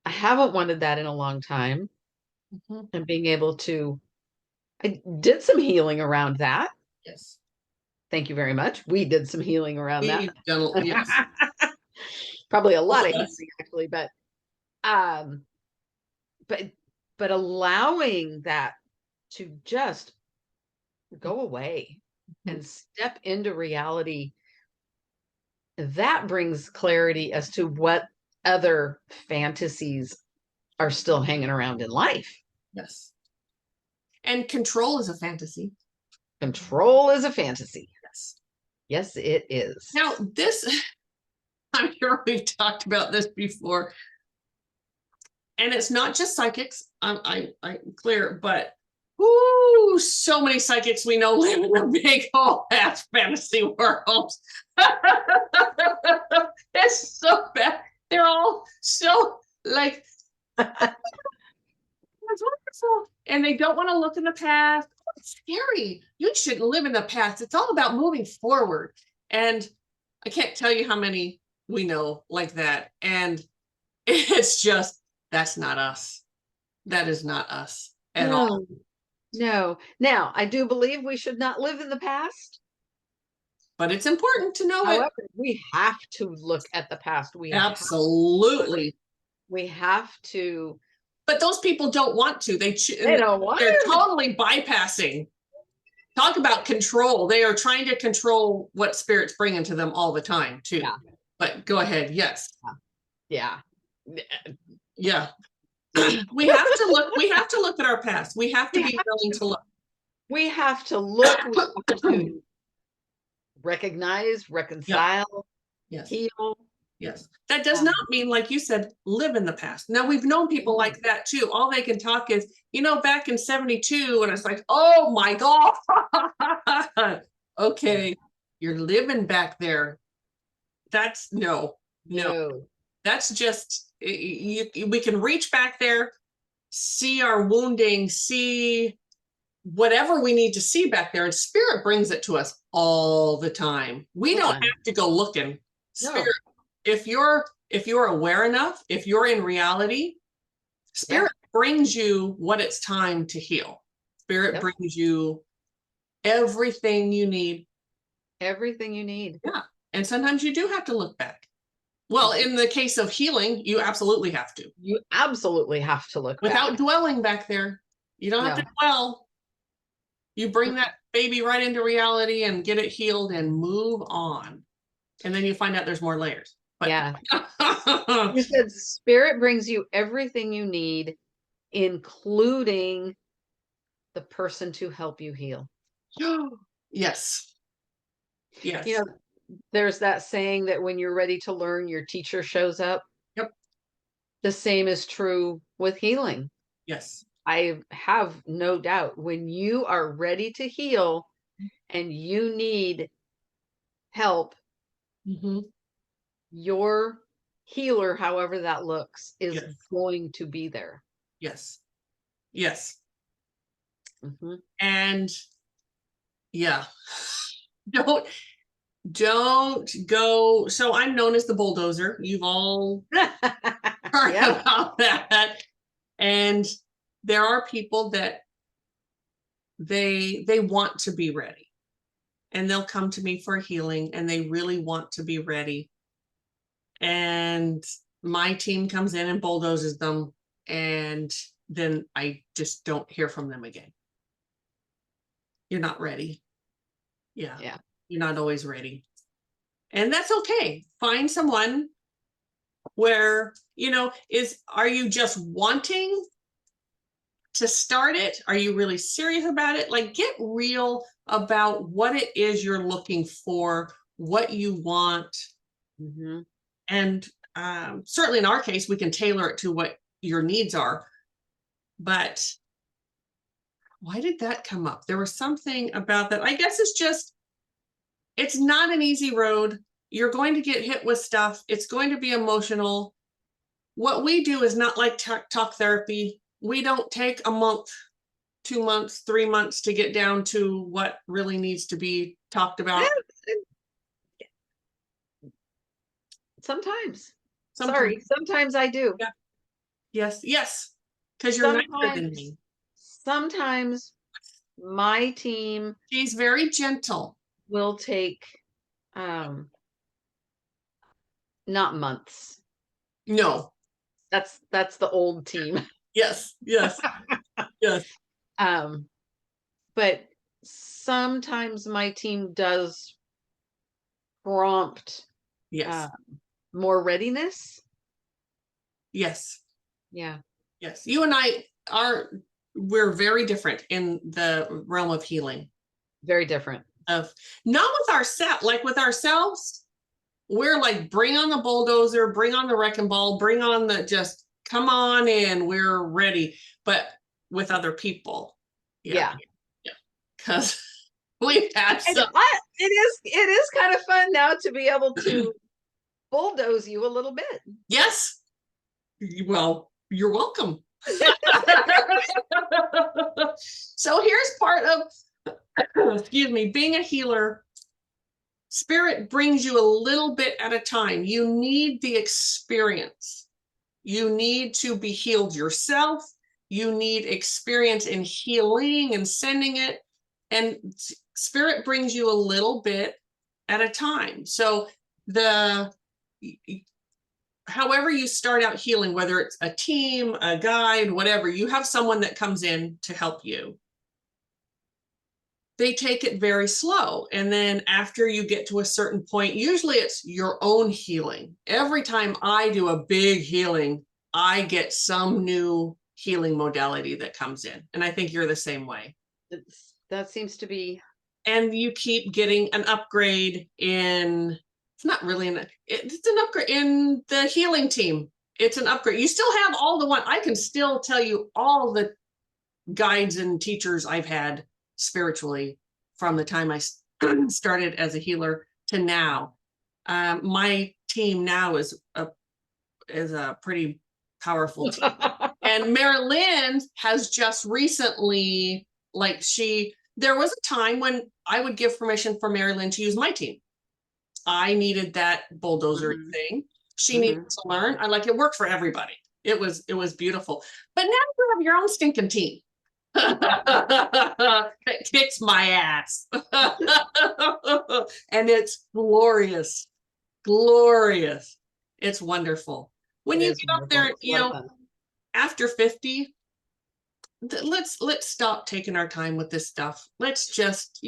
I haven't wanted that in a long time. And being able to, I did some healing around that. Yes. Thank you very much. We did some healing around that. Yes. Probably a lot of healing actually, um, but allowing that to just go away and step into reality, that brings clarity as to what other fantasies are still hanging around in life. Yes. And control is a fantasy. Control is a fantasy. Yes. Yes, it is. Now, I'm sure we've talked about this before. And it's not just psychics, I'm clear, but whoo, so many psychics we know live in a big old ass fantasy world. It's so bad. They're all so like that's wonderful. And they don't want to look in the past. Oh, it's scary. You shouldn't live in the past. It's all about moving forward. And I can't tell you how many we know like that. And it's just, that's not us. That is not us at all. No. Now, I do believe we should not live in the past. But it's important to know However, it. we have to look at the past. Absolutely. We have to. But those people don't want to. They don't want They're to. totally bypassing. Talk about control. They are trying to control what spirit's bringing to them all the time too. Yeah. But go ahead. Yes. Yeah. Yeah. We have to look at our past. We have to be willing to look. We have to look. We have to recognize, reconcile, Yes. heal. Yes. That does not mean, like you said, live in the past. Now, we've known people like that too. All they can talk is, back in 72, and it's like, oh my God. Okay, you're living back there. That's no. That's just, we can reach back there, see our wounding, see whatever we need to see back there, and spirit brings it to us all the time. We don't have to go looking. Spirit, if you're aware enough, if you're in reality, spirit brings you what it's time to heal. Spirit brings you everything you need. Everything you need. Yeah. And sometimes you do have to look back. Well, in the case of healing, you absolutely have to. You absolutely have to look without back. Dwelling back there. You don't have to dwell. You bring that baby right into reality and get it healed and move on. And then you find out there's more layers. But You said spirit brings you everything you need, including the person to help you heal. Yes. Yes. There's that saying that when you're ready to learn, your teacher shows up. Yep. The same is true with healing. Yes. I have no doubt when you are ready to heal and you need help, your healer, however that looks, is going to be there. Yes. Yes. And don't go. So I'm known as the bulldozer. You've all heard about that. And there are people that they want to be ready, and they'll come to me for healing, and they really want to be ready. And my team comes in and bulldozes them, and then I just don't hear from them again. You're not ready. Yeah. You're not always ready. And that's okay. Find someone where, are you just wanting to start it? Are you really serious about it? Like, get real about what it is you're looking for, what you want. And certainly in our case, we can tailor it to what your needs are. But why did that come up? There was something about that. I guess it's not an easy road. You're going to get hit with stuff. It's going to be emotional. What we do is not like talk therapy. We don't take a month, 2 months, 3 months to get down to what really needs to be talked about. Sometimes I do. Yes. Because you're nicer than me. Sometimes my team, she's very gentle, will take not months. No. That's the old team. Yes. But sometimes my team does prompt more readiness. Yes. Yeah. Yes. You and I we're very different in the realm of healing. Very different. Not with ourselves, like with ourselves. we're like, bring on the bulldozer, bring on the wrecking ball, bring on the, just come on in, we're ready. But with other people. Yeah. Yeah. Because we've had And some. it is kind of fun now to be able to bulldoze you a little bit. Yes. Well, you're welcome. So here's part of, excuse me, being a healer. Spirit brings you a little bit at a time. You need the experience. You need to be healed yourself. You need experience in healing and sending it. And Spirit brings you a little bit at a time. So however you start out healing, whether it's a team, a guide, whatever, you have someone that comes in to help you. They take it very slow. And then after you get to a certain point, usually it's your own healing. Every time I do a big healing, I get some new healing modality that comes in. And I think you're the same way. That seems to be. And you keep getting an upgrade in, it's not really it's an upgrade in the healing team. It's an upgrade. You still have all the one. I can still tell you all the guides and teachers I've had spiritually from the time I started as a healer to now. My team now is a pretty powerful team. And Mari-Lyn has just recently, like there was a time when I would give permission for Mari-Lyn to use my team. I needed that bulldozer thing. She needed to learn. I like, it worked for everybody. It was beautiful. But now you have your own stinking team. That kicks my ass. And it's glorious. Glorious. It's wonderful. When you get up there, after 50, let's stop taking our time with this stuff. Let's just,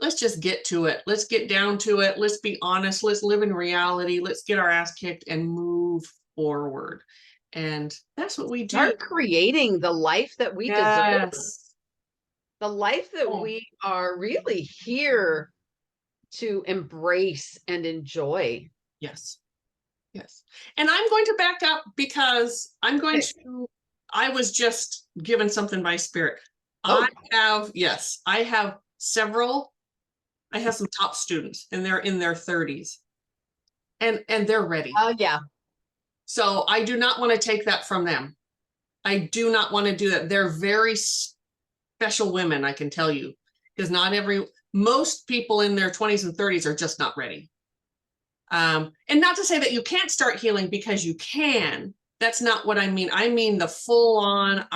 let's just get to it. Let's get down to it. Let's be honest. Let's live in reality. Let's get our ass kicked and move forward. And that's what we do. Start creating the life that we deserve. The life that we are really here to embrace and enjoy. Yes. Yes. And I'm going to back up because I was just given something by Spirit. I have some top students and they're in their 30s and they're ready. Oh yeah. So I do not want to take that from them. I do not want to do that. They're very special women, I can tell you, because most people in their 20s and 30s are just not ready. And not to say that you can't start healing, because you can. That's not what I mean. I mean the full on,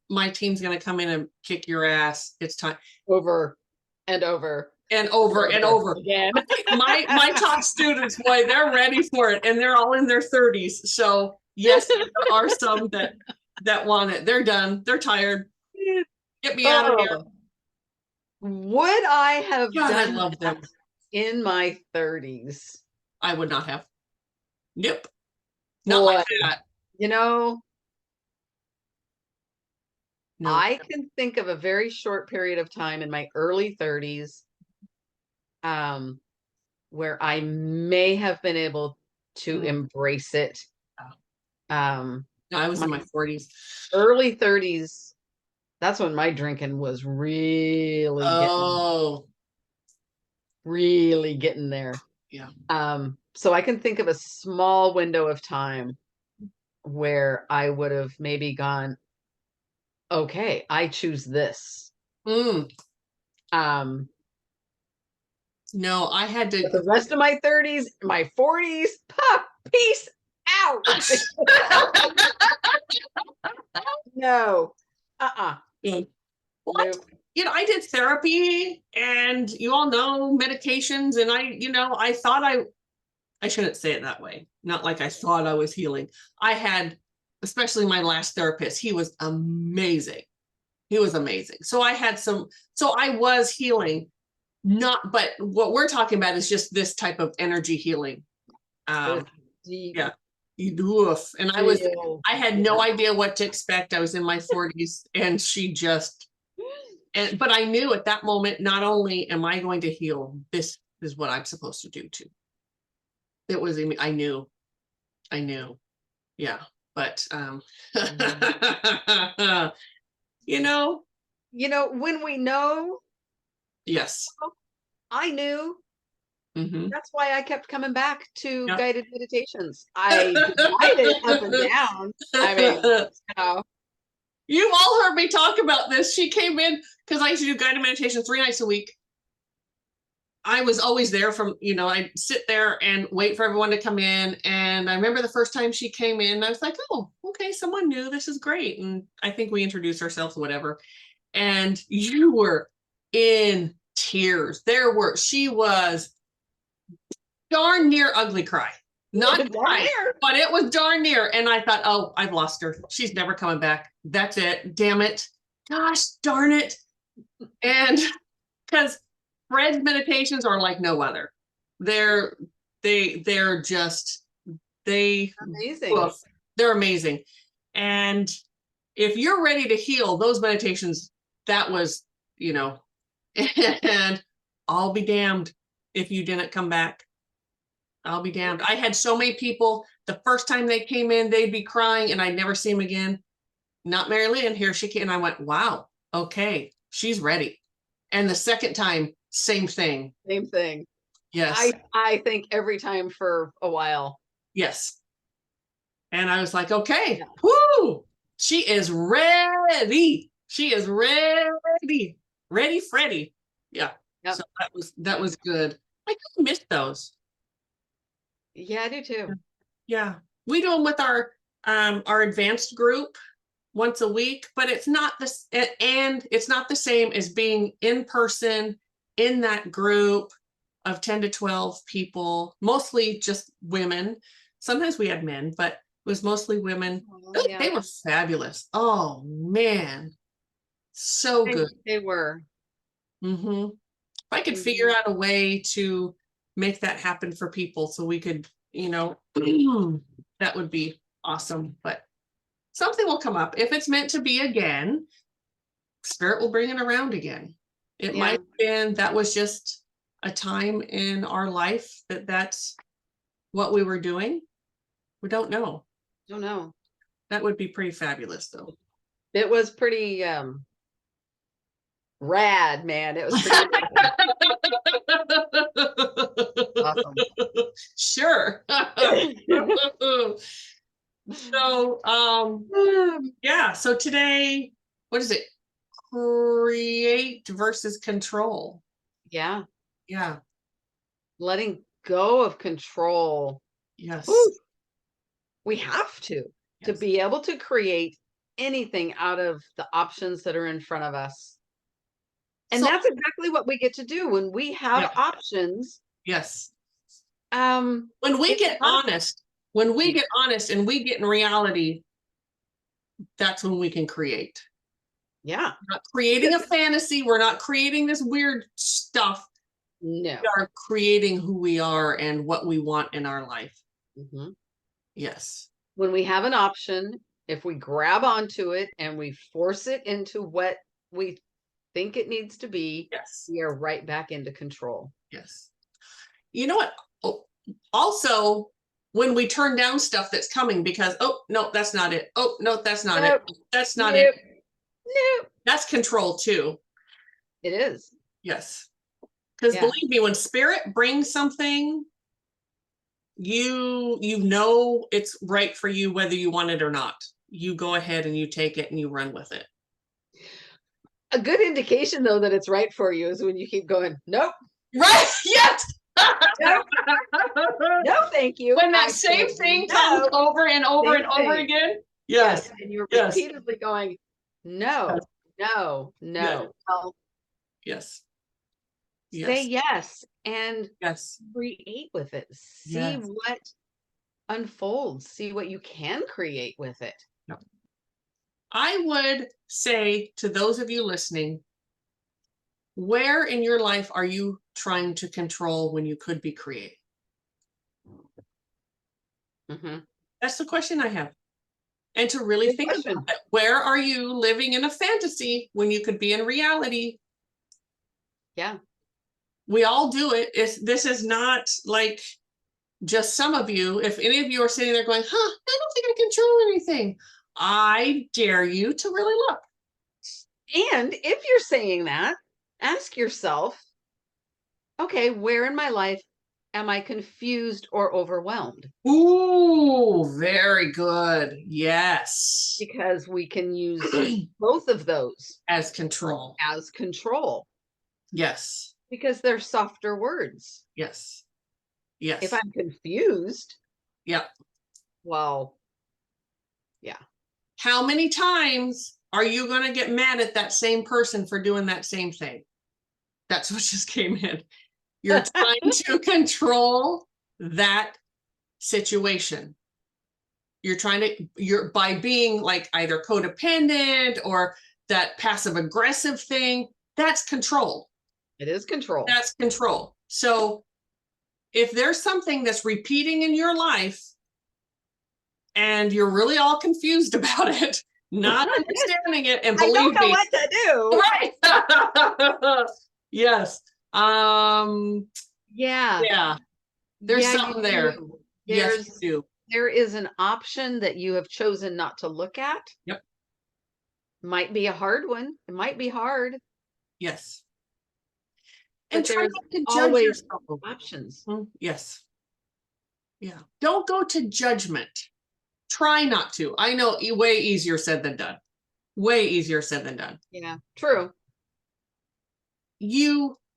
my team's going to come in and kick your ass. It's time. Over and over. And over and over again. My top students, boy, they're ready for it, and they're all in their 30s. So yes, there are some that want it. They're done. They're tired. Get me out of here. Would I have done I love them in my 30s? I would not have. Nope. Not like that. No. I can think of a very short period of time in my early 30s where I may have been able to embrace it. I was in my 40s. Early 30s, that's when my drinking was really getting there. Yeah. So I can think of a small window of time where I would have maybe gone, okay, I choose this. No, I had to. The rest of my 30s, my 40s, peace out. No. What? Nope. I did therapy, and you all know medications, and I thought I shouldn't say it that way. Not like I thought I was healing. I had, especially my last therapist, he was amazing. He was amazing. So I was healing, but what we're talking about is just this type of energy healing. Yeah. And I had no idea what to expect. I was in my 40s, and but I knew at that moment, not only am I going to heal, this is what I'm supposed to do too. It was, I knew, yeah, but, you know, When we know, yes. I knew. Hmm. That's why I kept coming back to Yep. guided meditations. I denied it up and down. I mean, you know, You've all heard me talk about this. She came in because I used to do guided meditation 3 nights a week. I was always there I'd sit there and wait for everyone to come in. And I remember the first time she came in, I was like, oh, okay, someone new. This is great. And I think we introduced ourselves, whatever. And you were in tears. She was darn near ugly cry. Not cry, but it was darn near. And I thought, oh, I've lost her. She's never coming back. That's it. Damn it. Gosh darn it. And because Fred's meditations are like no other. They're just amazing. They're amazing. And if you're ready to heal, those meditations, that was, and I'll be damned if you didn't come back. I'll be damned. I had so many people, the first time they came in, they'd be crying and I'd never see them again. Not Mari-Lyn, here she came. And I went, wow, okay, she's ready. And the second time, same thing. Same thing. Yes. I think every time for a while. Yes. And I was like, okay, whoo, she is ready. She is ready. Ready, Freddy. Yeah. Yep. So that was good. I kind of missed those. Yeah, I do too. Yeah. We do them with our advanced group once a week, but it's not this, and it's not the same as being in person in that group of 10 to 12 people, mostly just women. Sometimes we had men, but it was mostly women. Yeah. They were fabulous. Oh man, so good. They were. Mm-hmm. If I could figure out a way to make that happen for people so we could, that would be awesome. But something will come up. If it's meant to be again, Spirit will bring it around again. It might have been that was just a time in our life that's what we were doing. We don't know. Don't know. That would be pretty fabulous though. It was pretty rad, man. It was pretty awesome. Sure. So yeah, so today, what is it? Create versus control. Yeah. Yeah. Letting go of control. Yes. Ooh. We have to be able to create anything out of the options that are in front of us. And that's exactly what we get to do when we have options. Yes. When we get honest, and we get in reality, that's when we can create. Yeah. We're not creating a fantasy. We're not creating this weird stuff. No. We are creating who we are and what we want in our life. Mm-hmm. Yes. When we have an option, if we grab onto it and we force it into what we think it needs to be, we are right back into control. Yes. You know what? Oh, also, when we turn down stuff that's coming because, oh, no, that's not it. Oh, no, that's not it. That's not it. No. That's control too. It is. Yes. Because believe me, when Spirit brings something, you know it's right for you whether you want it or not. You go ahead and you take it and you run with it. A good indication though that it's right for you is when you keep going, nope. Right. Yes. Nope. No, thank you. When that same thing comes over and over and over again. Yes. And you're repeatedly going, no, no, no. Well, yes. Say yes and create with it. See what unfolds. See what you can create with it. Yep. I would say to those of you listening, where in your life are you trying to control when you could be creating? Mm-hmm. That's the question I have. And to really think about it. Where are you living in a fantasy when you could be in reality? Yeah. We all do it. This is not like just some of you, if any of you are sitting there going, huh, I don't think I control anything, I dare you to really look. And if you're saying that, ask yourself, okay, where in my life am I confused or overwhelmed? Ooh, very good. Yes. Because we can use both of those As control. as control Yes. because they're softer words. Yes. If Yes. I'm confused, Yep. well, yeah. How many times are you going to get mad at that same person for doing that same thing? That's what just came in. You're trying to control that situation. You're by being like either codependent or that passive aggressive thing. That's control. It is control. That's control. So if there's something that's repeating in your life and you're really all confused about it, not understanding it, and I believe don't know me, what to do. right? Yes. Yeah. Yeah. There's Yeah, something you there. do. Yes, you do. There is an option that you have chosen not to look at. Yep. Might be a hard one. It might be hard, Yes. but And try there's not to judge always yourself. options. Yes. Yeah. Don't go to judgment. Try not to. I know, way easier said than done. Way easier said than done. Yeah, true.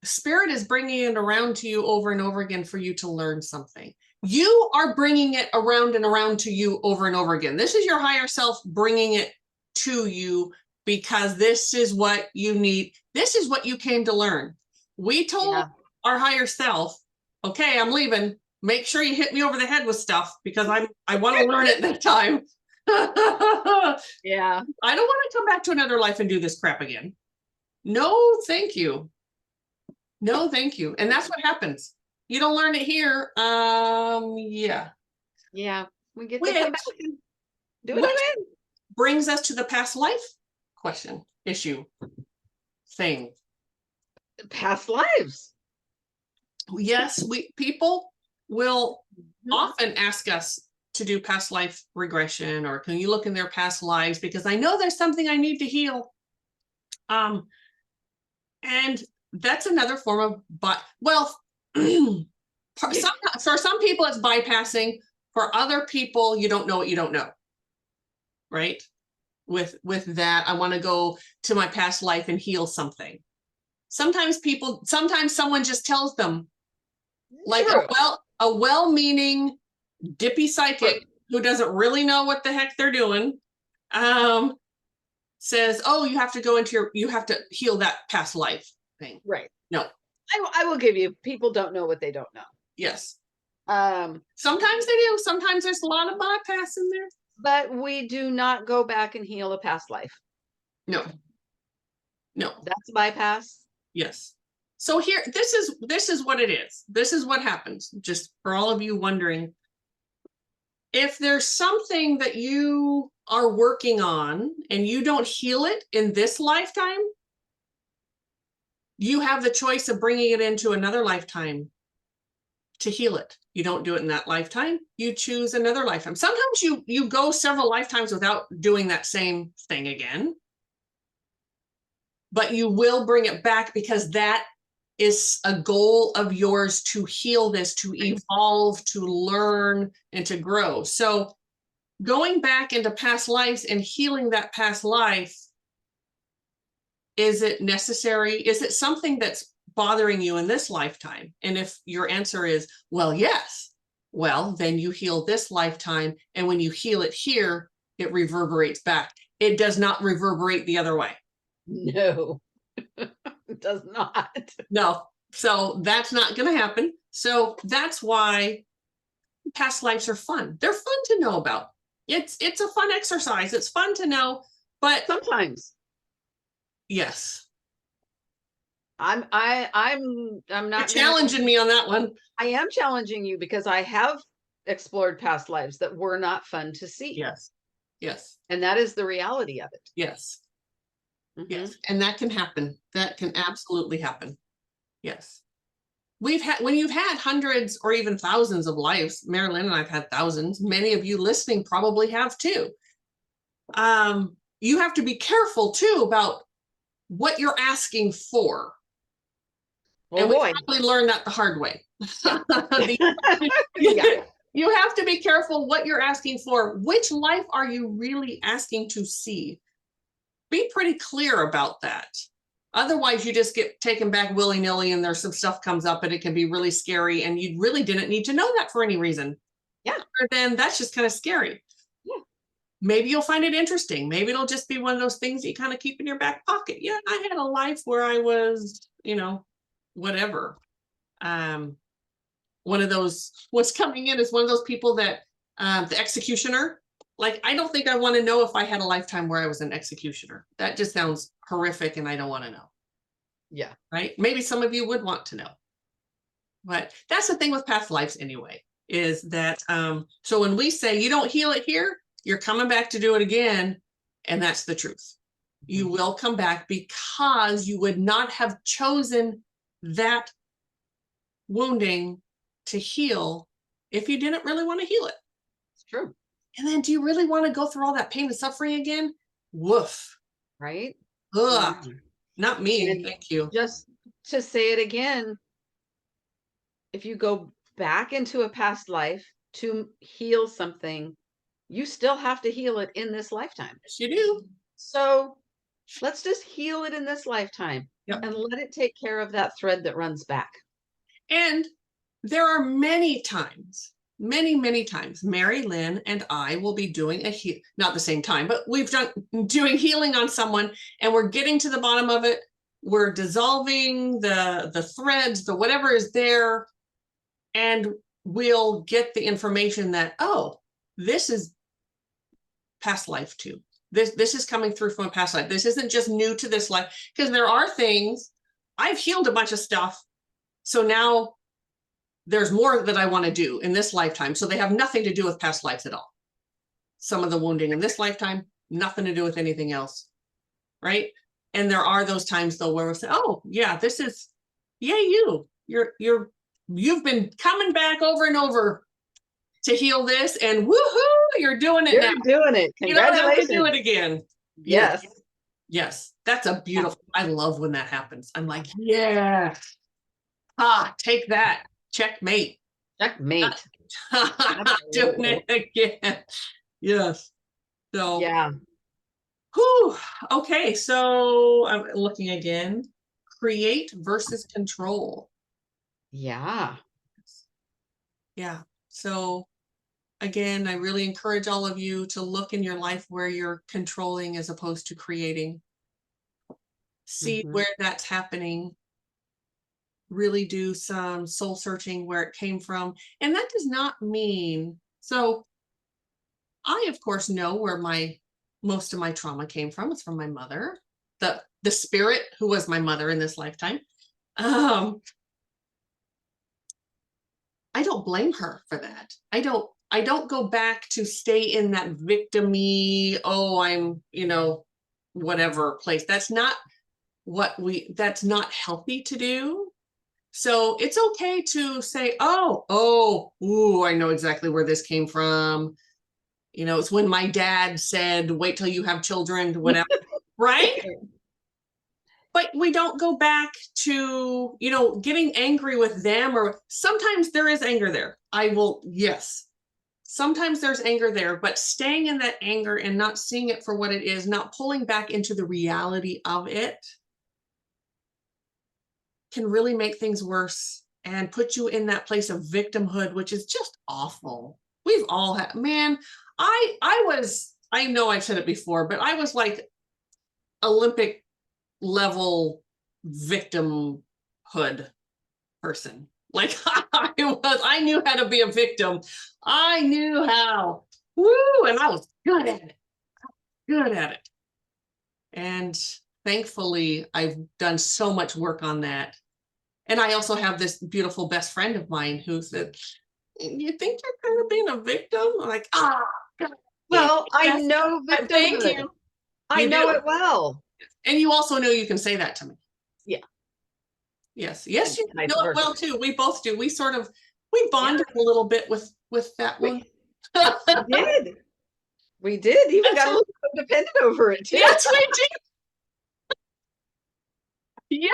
Spirit is bringing it around to you over and over again for you to learn something. You are bringing it around and around to you over and over again. This is your higher self bringing it to you because this is what you need. This is what you came to learn. We told our higher self, okay, I'm leaving. Make sure you hit me over the head with stuff because I want to learn it that time. Yeah. I don't want to come back to another life and do this crap again. No, thank you. No, thank you. And that's what happens. You don't learn it here. Yeah. Yeah. We get to come back and do it Which again. brings us to the past life question, issue, thing. Past lives. Yes, people will often ask us to do past life regression, or can you look in their past lives because I know there's something I need to heal. And that's another form of for some people it's bypassing. For other people, you don't know what you don't know. Right? With that, I want to go to my past life and heal something. Sometimes someone just tells them, like a well-meaning dippy psychic who doesn't really know what the heck they're doing, says, oh, you have to heal that past life thing. Right. No. I will give you, people don't know what they don't know. Yes. Sometimes they do. Sometimes there's a lot of bypass in there. But we do not go back and heal a past life. No. That's bypass. Yes. So here, this is what it is. This is what happens. Just for all of you wondering, if there's something that you are working on and you don't heal it in this lifetime, you have the choice of bringing it into another lifetime to heal it. You don't do it in that lifetime, you choose another lifetime. Sometimes you go several lifetimes without doing that same thing again, but you will bring it back because that is a goal of yours, to heal this, to evolve, to learn, and to grow. So going back into past lives and healing that past life, is it necessary? Is it something that's bothering you in this lifetime? And if your answer is, well, yes, well, then you heal this lifetime. And when you heal it here, it reverberates back. It does not reverberate the other way. No, it does not. No. So that's not going to happen. So that's why past lives are fun. They're fun to know about. It's a fun exercise. It's fun to know, but sometimes. Yes. I'm not. You're challenging me on that one. I am challenging you because I have explored past lives that were not fun to see. Yes. Yes. And that is the reality of it. Yes. Yes. And that can happen. That can absolutely happen. Yes. when you've had hundreds or even thousands of lives, Mari-Lyn and I've had thousands, many of you listening probably have too. You have to be careful too about what you're asking for. Well, and we boy. probably learned that the hard way. Yeah. You have to be careful what you're asking for. Which life are you really asking to see? Be pretty clear about that. Otherwise, you just get taken back willy-nilly and there's some stuff comes up and it can be really scary and you really didn't need to know that for any reason. Yeah. Other than that's just kind of scary. Yeah. Maybe you'll find it interesting. Maybe it'll just be one of those things that you kind of keep in your back pocket. Yeah, I had a life where I was, whatever. One of those, what's coming in is one of those people that the executioner, like, I don't think I want to know if I had a lifetime where I was an executioner. That just sounds horrific and I don't want to know. Yeah. Right? Maybe some of you would want to know. But that's the thing with past lives anyway, is that so when we say you don't heal it here, you're coming back to do it again. And that's the truth. You will come back because you would not have chosen that wounding to heal if you didn't really want to heal it. It's true. And then do you really want to go through all that pain and suffering again? Woof. Right? Ugh. Yeah. Not me. And thank you. Just to say it again, if you go back into a past life to heal something, you still have to heal it in this lifetime. Yes, you do. So let's just heal it in this lifetime. Yep. And let it take care of that thread that runs back. And there are many times, many times, Mari-Lyn and I will be doing not the same time, but we've done doing healing on someone and we're getting to the bottom of it. We're dissolving the threads, the whatever is there, and we'll get the information that, oh, this is past life too. This is coming through from a past life. This isn't just new to this life, because there are things, I've healed a bunch of stuff. So now there's more that I want to do in this lifetime. So they have nothing to do with past lives at all. Some of the wounding in this lifetime, nothing to do with anything else. Right. And there are those times though, where we say, oh yeah, this is, yeah, you've been coming back over and over to heal this, and woohoo, you're doing it now. You're doing it. You don't have to Congratulations. do it again. Yes. Yes. That's a beautiful, I love when that happens. I'm like, yeah. Take that. Checkmate. Checkmate. Not doing it again. Yes. So Yeah. whew. Okay. So I'm looking again. Create versus control. Yeah. Yeah. So again, I really encourage all of you to look in your life where you're controlling as opposed to creating. See where that's happening. Really do some soul searching where it came from. And that does not mean, so I of course know where most of my trauma came from. It's from my mother, the spirit who was my mother in this lifetime. I don't blame her for that. I don't go back to stay in that victim-y, oh, I'm, whatever place. That's not that's not healthy to do. So it's okay to say, ooh, I know exactly where this came from. It's when my dad said, wait till you have children, whatever, right? But we don't go back to, getting angry with them, or sometimes there is anger there. Yes. Sometimes there's anger there, but staying in that anger and not seeing it for what it is, not pulling back into the reality of it, can really make things worse and put you in that place of victimhood, which is just awful. We've all had, man, I know I've said it before, but I was like Olympic level victimhood person. Like I knew how to be a victim. I knew how. Woo, and I was good at it. And thankfully, I've done so much work on that. And I also have this beautiful best friend of mine who said, you think you're kind of being a victim? I'm like, God. Well, Yes. I know victimhood. Thank you. I know it well. And you also know you can say that to me. Yeah. Yes. Yes, and you vice know it versa. well too. We both do. We Yeah, bonded a little bit with that one. we did. We did. Even got a little codependent over it too. Yes, we did. Yeah,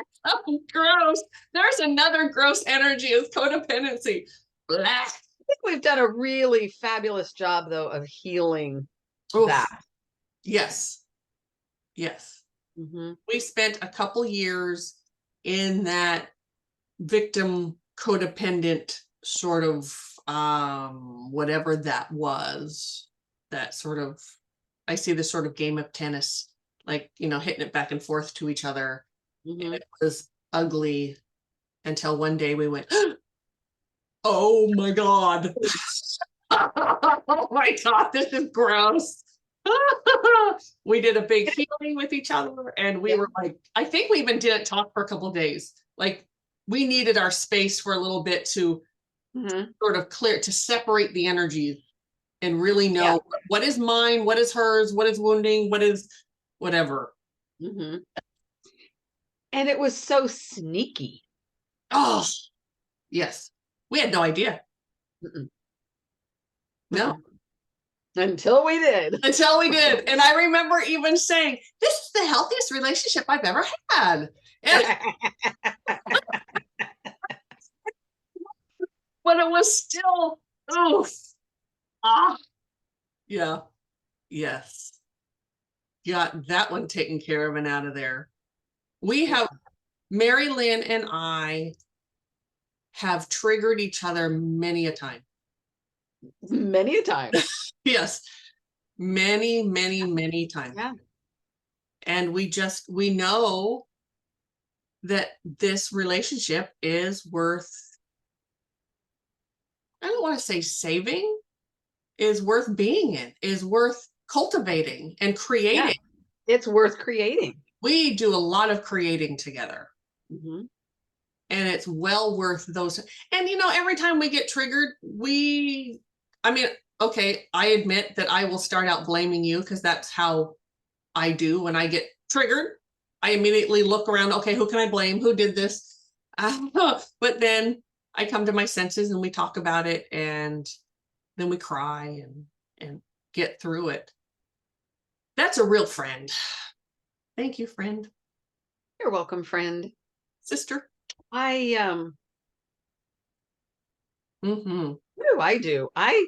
gross. There's another gross energy is codependency. Blah. I think we've done a really fabulous job though of healing Oof. that. Yes. Yes. Mm-hmm. We spent a couple years in that victim codependent sort of whatever that was. That sort of, I see this sort of game of tennis, like, hitting it back and forth to each other. Mm-hmm. And it was ugly until one day we went, oh my God. Oh my God, this is gross. We did a big healing with each other, and we were like, I think we even didn't talk for a couple of days. Like, we needed our space for a little bit to sort of clear, to separate the energies and really know what is mine, what is hers, what is wounding, what is whatever. Mm-hmm. And it was so sneaky. Oh, yes. We had no idea. Mm-mm. No. Mm-mm. Until we did. Until we did. And I remember even saying, this is the healthiest relationship I've ever had. And but it was still, oof. Yeah. Yes. Got that one taken care of and out of there. We have, Mari-Lyn and I have triggered each other many a time. Many a time. Yes. Many, many, many times. Yeah. And we know that this relationship is worth, I don't want to say saving, is worth being in, is worth cultivating and creating. Yeah. It's worth creating. We do a lot of creating together. Mm-hmm. And it's well worth those. And every time we get triggered, okay, I admit that I will start out blaming you, because that's how I do when I get triggered. I immediately look around, okay, who can I blame? Who did this? But then I come to my senses and we talk about it, and then we cry and get through it. That's a real friend. Thank you, friend. You're welcome, friend. Sister. What Mm-hmm. do I do? I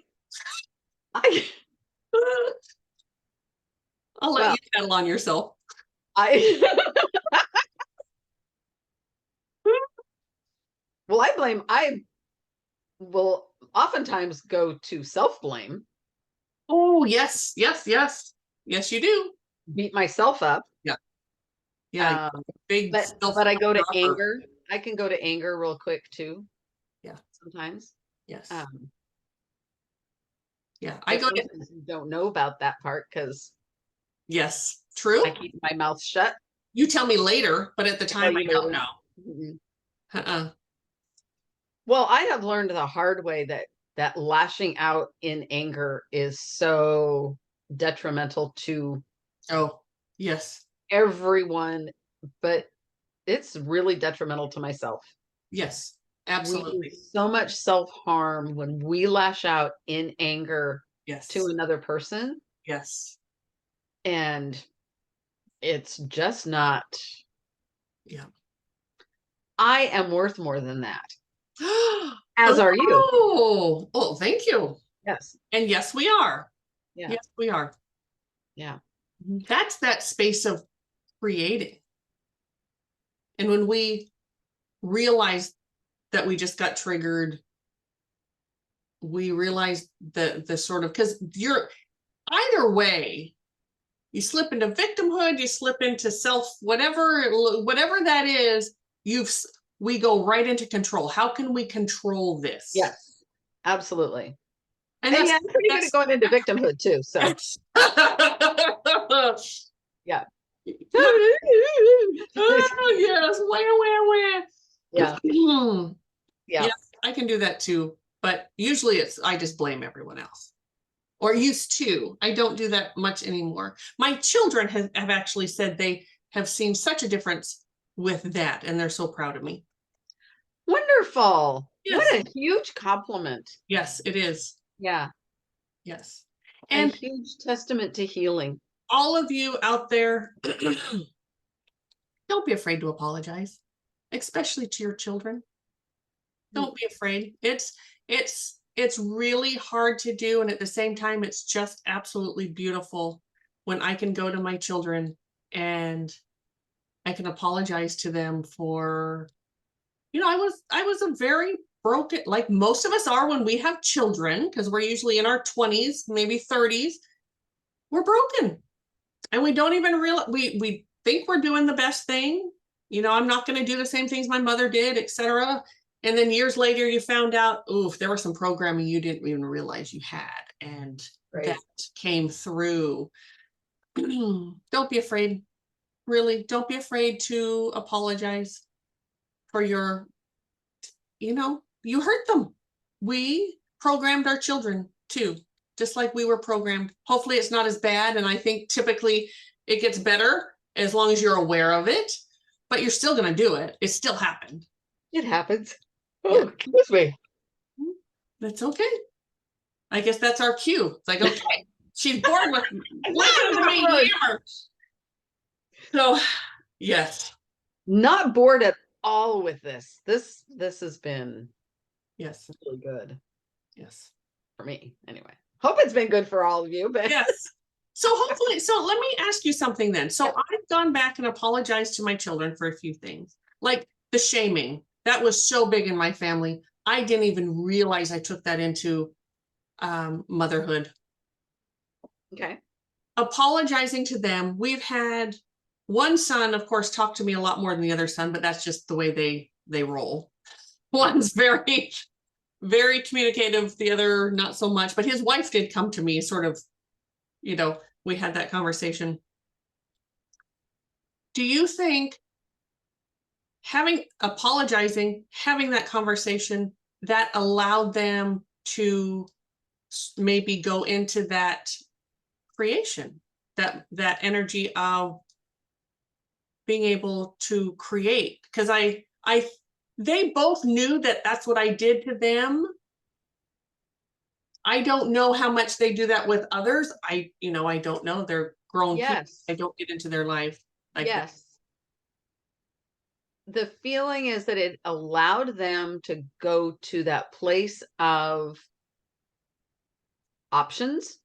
I'll let you settle on yourself. I well, I will oftentimes go to self-blame, Oh, yes, yes, yes. Yes, you do. beat myself up. Yeah. Yeah. Big But I go to self-dropper. anger. I can go to anger real quick too. Yeah. Sometimes. Yes. Um, Yeah. but sometimes you don't know about that part because yes. True. I keep my mouth shut. You tell me later, but at the Tell time you I don't later. know. Mm-mm. Well, I have learned the hard way that lashing out in anger is so detrimental to Oh, yes. everyone, but it's really detrimental to myself. Yes. We do Absolutely. so much self-harm when we lash out in anger Yes. to another person, Yes. and it's just not. Yeah. I am worth more than that, as are you. Oh, thank you. Yes. And yes, we are. Yeah. Yes, we are. Yeah. That's that space of creating. And when we realize that we just got triggered, we realize the sort of, because you're either way, you slip into victimhood, you slip into self, whatever that is, we go right into control. How can we control this? Yes. Absolutely. And yeah, I'm pretty good at going into victimhood too. So yeah. Oh, yes. Where? Yeah. Yeah. Yeah. I can do that too. But usually I just blame everyone else. Or used to. I don't do that much anymore. My children have actually said they have seen such a difference with that, and they're so proud of me. Wonderful. Yes. What a huge compliment. Yes, it is. Yeah. Yes. A And huge testament to healing. all of you out there, don't be afraid to apologize, especially to your children. Don't be afraid. It's really hard to do, and at the same time, it's just absolutely beautiful when I can go to my children and I can apologize to them for, I was a very broken, like most of us are when we have children, because we're usually in our 20s, maybe 30s. We're broken. And we don't even realize, we think we're doing the best thing. I'm not going to do the same things my mother did, etc. And then years later, you found out, oof, there was some programming you didn't even realize you had. And that came through. Don't be afraid. Really, don't be afraid to apologize for you hurt them. We programmed our children too, just like we were programmed. Hopefully it's not as bad. And I think typically it gets better as long as you're aware of it, but you're still going to do it. It still happened. It happens. Yeah. Oh, excuse me. That's okay. I guess that's our cue. It's like, okay, she's bored with listening to me yammer. So, yes. Not bored at all with this. This has been Yes. really good. Yes. For me, anyway. Hope it's been good for all of you, but yes. So hopefully, so let me ask you something then. So I've gone back and apologized to my children for a few things, like the shaming. That was so big in my family. I didn't even realize I took that into motherhood. Okay. Apologizing to them. We've had one son, of course, talk to me a lot more than the other son, but that's just the way they roll. One's very, very communicative, the other not so much. But his wife did come to me sort of, we had that conversation. Do you think apologizing, having that conversation, that allowed them to maybe go into that creation, that energy of being able to create? Because they both knew that that's what I did to them. I don't know how much they do that with others. I don't know. They're grown people. I don't get into their life like that. The feeling is that it allowed them to go to that place of options.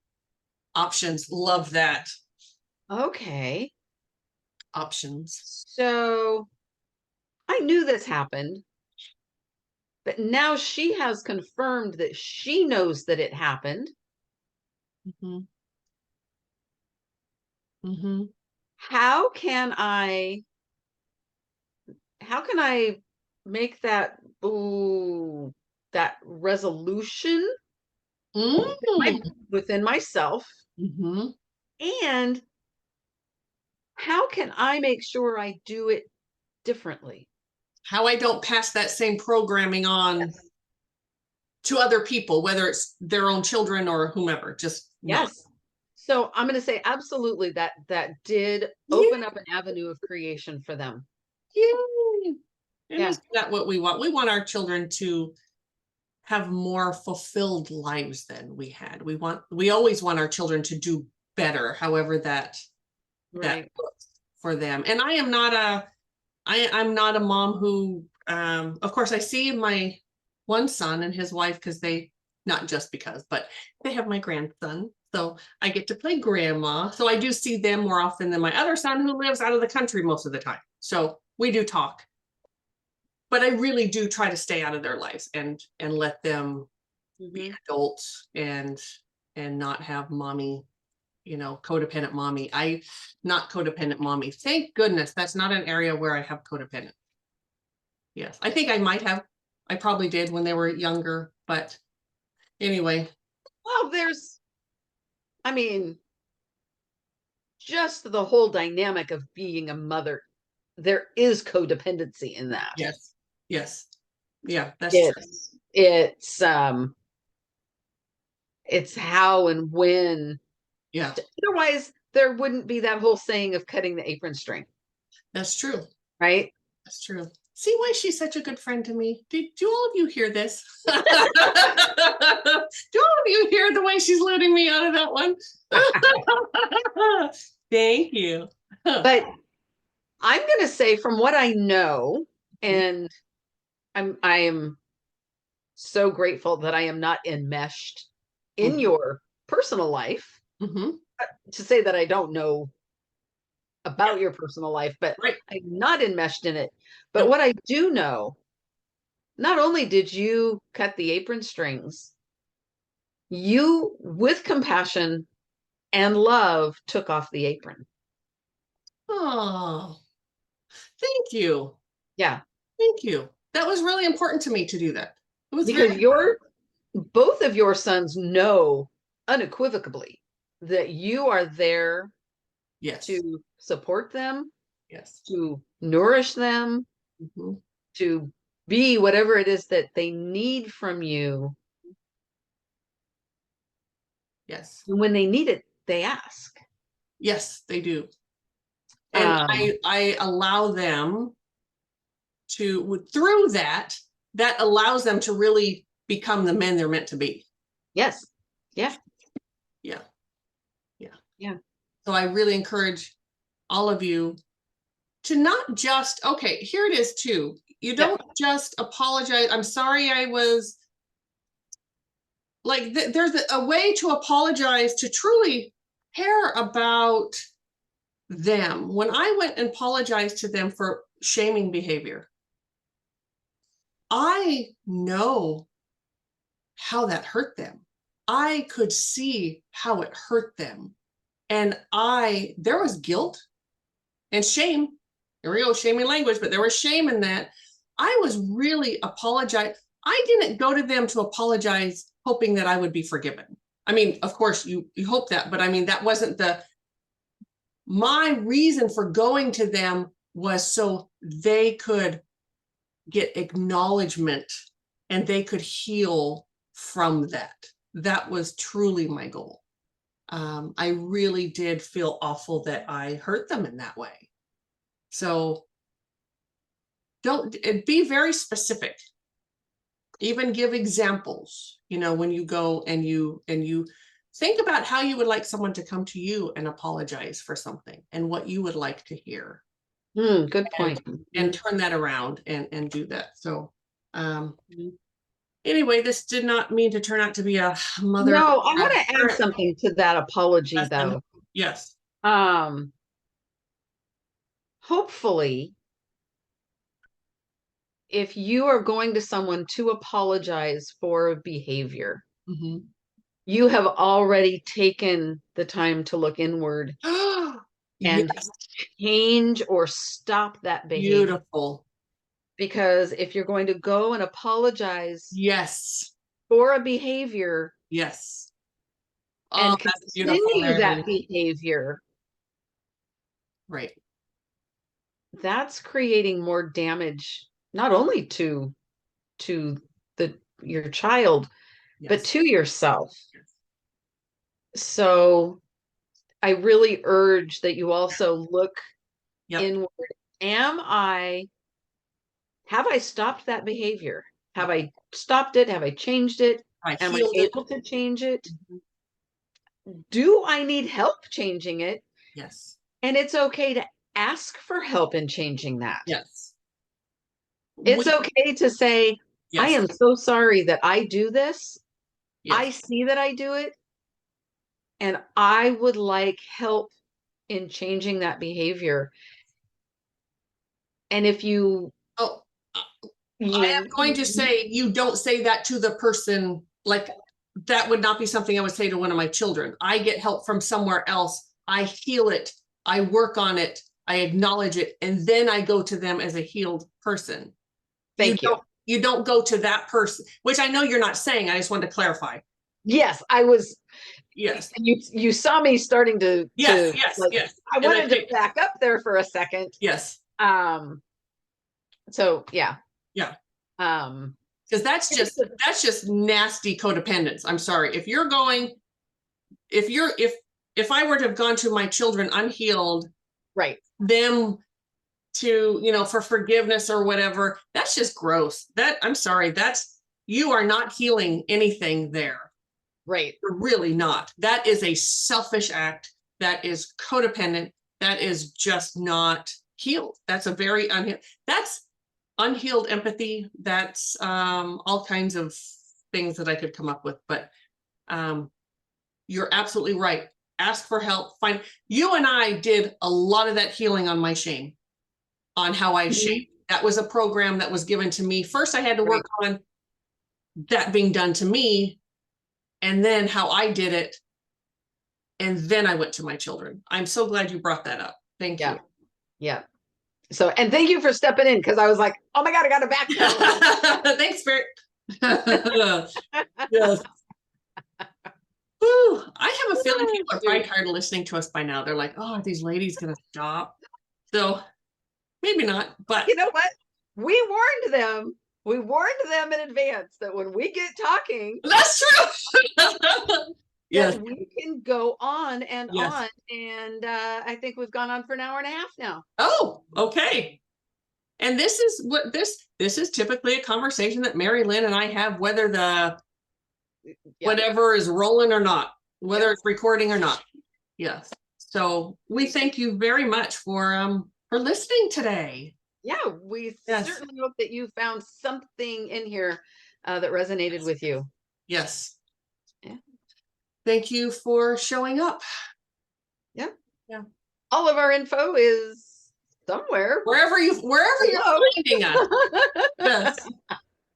Love that. Okay. Options. So I knew this happened, but now she has confirmed that she knows that it happened. Mm-hmm. Mm-hmm. How can I make that resolution within myself? Mm-hmm. And how can I make sure I do it differently? How I don't pass that same programming on to other people, whether it's their own children or whomever. Just not. So I'm going to say absolutely that did open up an avenue of creation for them. Yay. And isn't that what we want? We want our children to have more fulfilled lives than we had. We always want our children to do better, however that looks for them. And I'm not a mom who, of course I see my one son and his wife, because not just because, but they have my grandson. So I get to play grandma. So I do see them more often than my other son, who lives out of the country most of the time. So we do talk. But I really do try to stay out of their lives and let them be adults and not have mommy, codependent mommy. Not codependent mommy. Thank goodness that's not an area where I have codependent. Yes, I think I probably did when they were younger, but anyway. Well, just the whole dynamic of being a mother, there is codependency in that. Yes. Yeah, that's true. It's how and when. Yeah. Otherwise, there wouldn't be that whole saying of cutting the apron string. That's true. Right? That's true. See why she's such a good friend to me? Do all of you hear this? Do all of you hear the way she's letting me out of that one? Thank you. But I'm going to say, from what I know, and I am so grateful that I am not enmeshed in your personal life. Mm-hmm. To say that I don't know about your personal life, but Right. I'm not enmeshed in it. But Nope. what I do know, not only did you cut the apron strings, you, with compassion and love, took off the apron. Oh, thank you. Yeah. Thank you. That was really important to me to do that. It was Because very both of your sons know unequivocally that you are there yes. to support them, Yes. to nourish them, Mm-hmm. to be whatever it is that they need from you. Yes. And when they need it, they ask. Yes, they do. And I allow them to, through that allows them to really become the men they're meant to be. Yes. Yeah. Yeah. Yeah. Yeah. So I really encourage all of you to not just, okay, here it is too. You don't just apologize. I'm sorry I was like, there's a way to apologize to truly care about them. When I went and apologized to them for shaming behavior, I know how that hurt them. I could see how it hurt them. And there was guilt and shame. Here we go, shaming language, but there was shame in that. I was really apologizing. I didn't go to them to apologize hoping that I would be forgiven. I mean, of course, you hope that, but I mean, that wasn't my reason for going to them was so they could get acknowledgement and they could heal from that. That was truly my goal. I really did feel awful that I hurt them in that way. So don't be very specific. Even give examples, when you go and you think about how you would like someone to come to you and apologize for something and what you would like to hear. Good point. And turn that around and do that. So anyway, this did not mean to turn out to be a mother. No, I want to add something to that apology though. Yes. Hopefully, if you are going to someone to apologize for behavior, you have already taken the time to look inward and change or stop that behavior. Beautiful. Because if you're going to go and apologize for a behavior and continue that behavior, right, that's creating more damage, not only to your child, but to yourself. So I really urge that you also look inward. Have I stopped that behavior? Have I stopped it? Have I changed it? Am I able to change it? Do I need help changing it? Yes. And it's okay to ask for help in changing that. Yes. It's okay to say, I am so sorry that I do this. I see that I do it. And I would like help in changing that behavior. And if you... I am going to say, you don't say that to the person. Like, that would not be something I would say to one of my children. I get help from somewhere else. I heal it. I work on it. I acknowledge it. And then I go to them as a healed person. Thank you. You don't go to that person, which I know you're not saying. I just wanted to clarify. Yes, I was. Yes. You saw me starting to. Yes. I wanted to back up there for a second. Yes. So yeah. Yeah. Because that's just nasty codependence. I'm sorry. If I were to have gone to my children unhealed, right, them to, you know, for forgiveness or whatever, that's just gross. That, I'm sorry, you are not healing anything there. Right. You're really not. That is a selfish act. That is codependent. That is just not healed. That's a very unhealed. That's unhealed empathy. That's all kinds of things that I could come up with. But you're absolutely right. Ask for help. Find. You and I did a lot of that healing on my shame, on how I shame. That was a program that was given to me. First, I had to work on that being done to me, and then how I did it. And then I went to my children. I'm so glad you brought that up. Thank you. Yeah. So, and thank you for stepping in, because I was like, oh my God, I got to backpedal. Thanks, Spirit. Yes. Whew. I have a feeling people are probably tired of listening to us by now. They're like, oh, are these ladies going to stop? So maybe not, but you know what? We warned them. We warned them in advance that when we get talking, that's true. Yes, we can go on and yes. on. And I think we've gone on for an hour and a half now. Oh, okay. And this is what this is typically a conversation that Mari-Lyn and I have, whether the whatever is rolling or not, whether it's recording or not. Yes. So we thank you very much for listening today. Yeah, we certainly hope that you found something in here that resonated with you. Yes. Yeah. Thank you for showing up. Yeah. Yeah. All of our info is somewhere. Wherever you're finding us. Yes.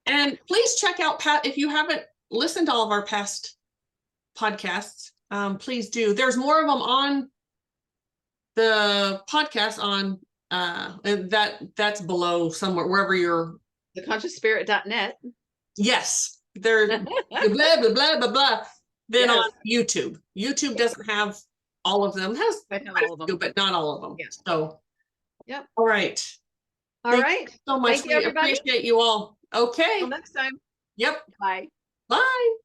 And please check out if you haven't listened to all of our past podcasts, please do. There's more of them on the podcast on that's below somewhere, wherever you're. theconsciousspirit.net. Yes, they're blah blah blah blah blah. Then Yes. on YouTube. YouTube doesn't have all of them. It has all of them, but not all of them. Yeah. So yep. All right. All right. So much. Thank you, everybody. Appreciate you all. Okay. Till next time. Yep. Bye. Bye.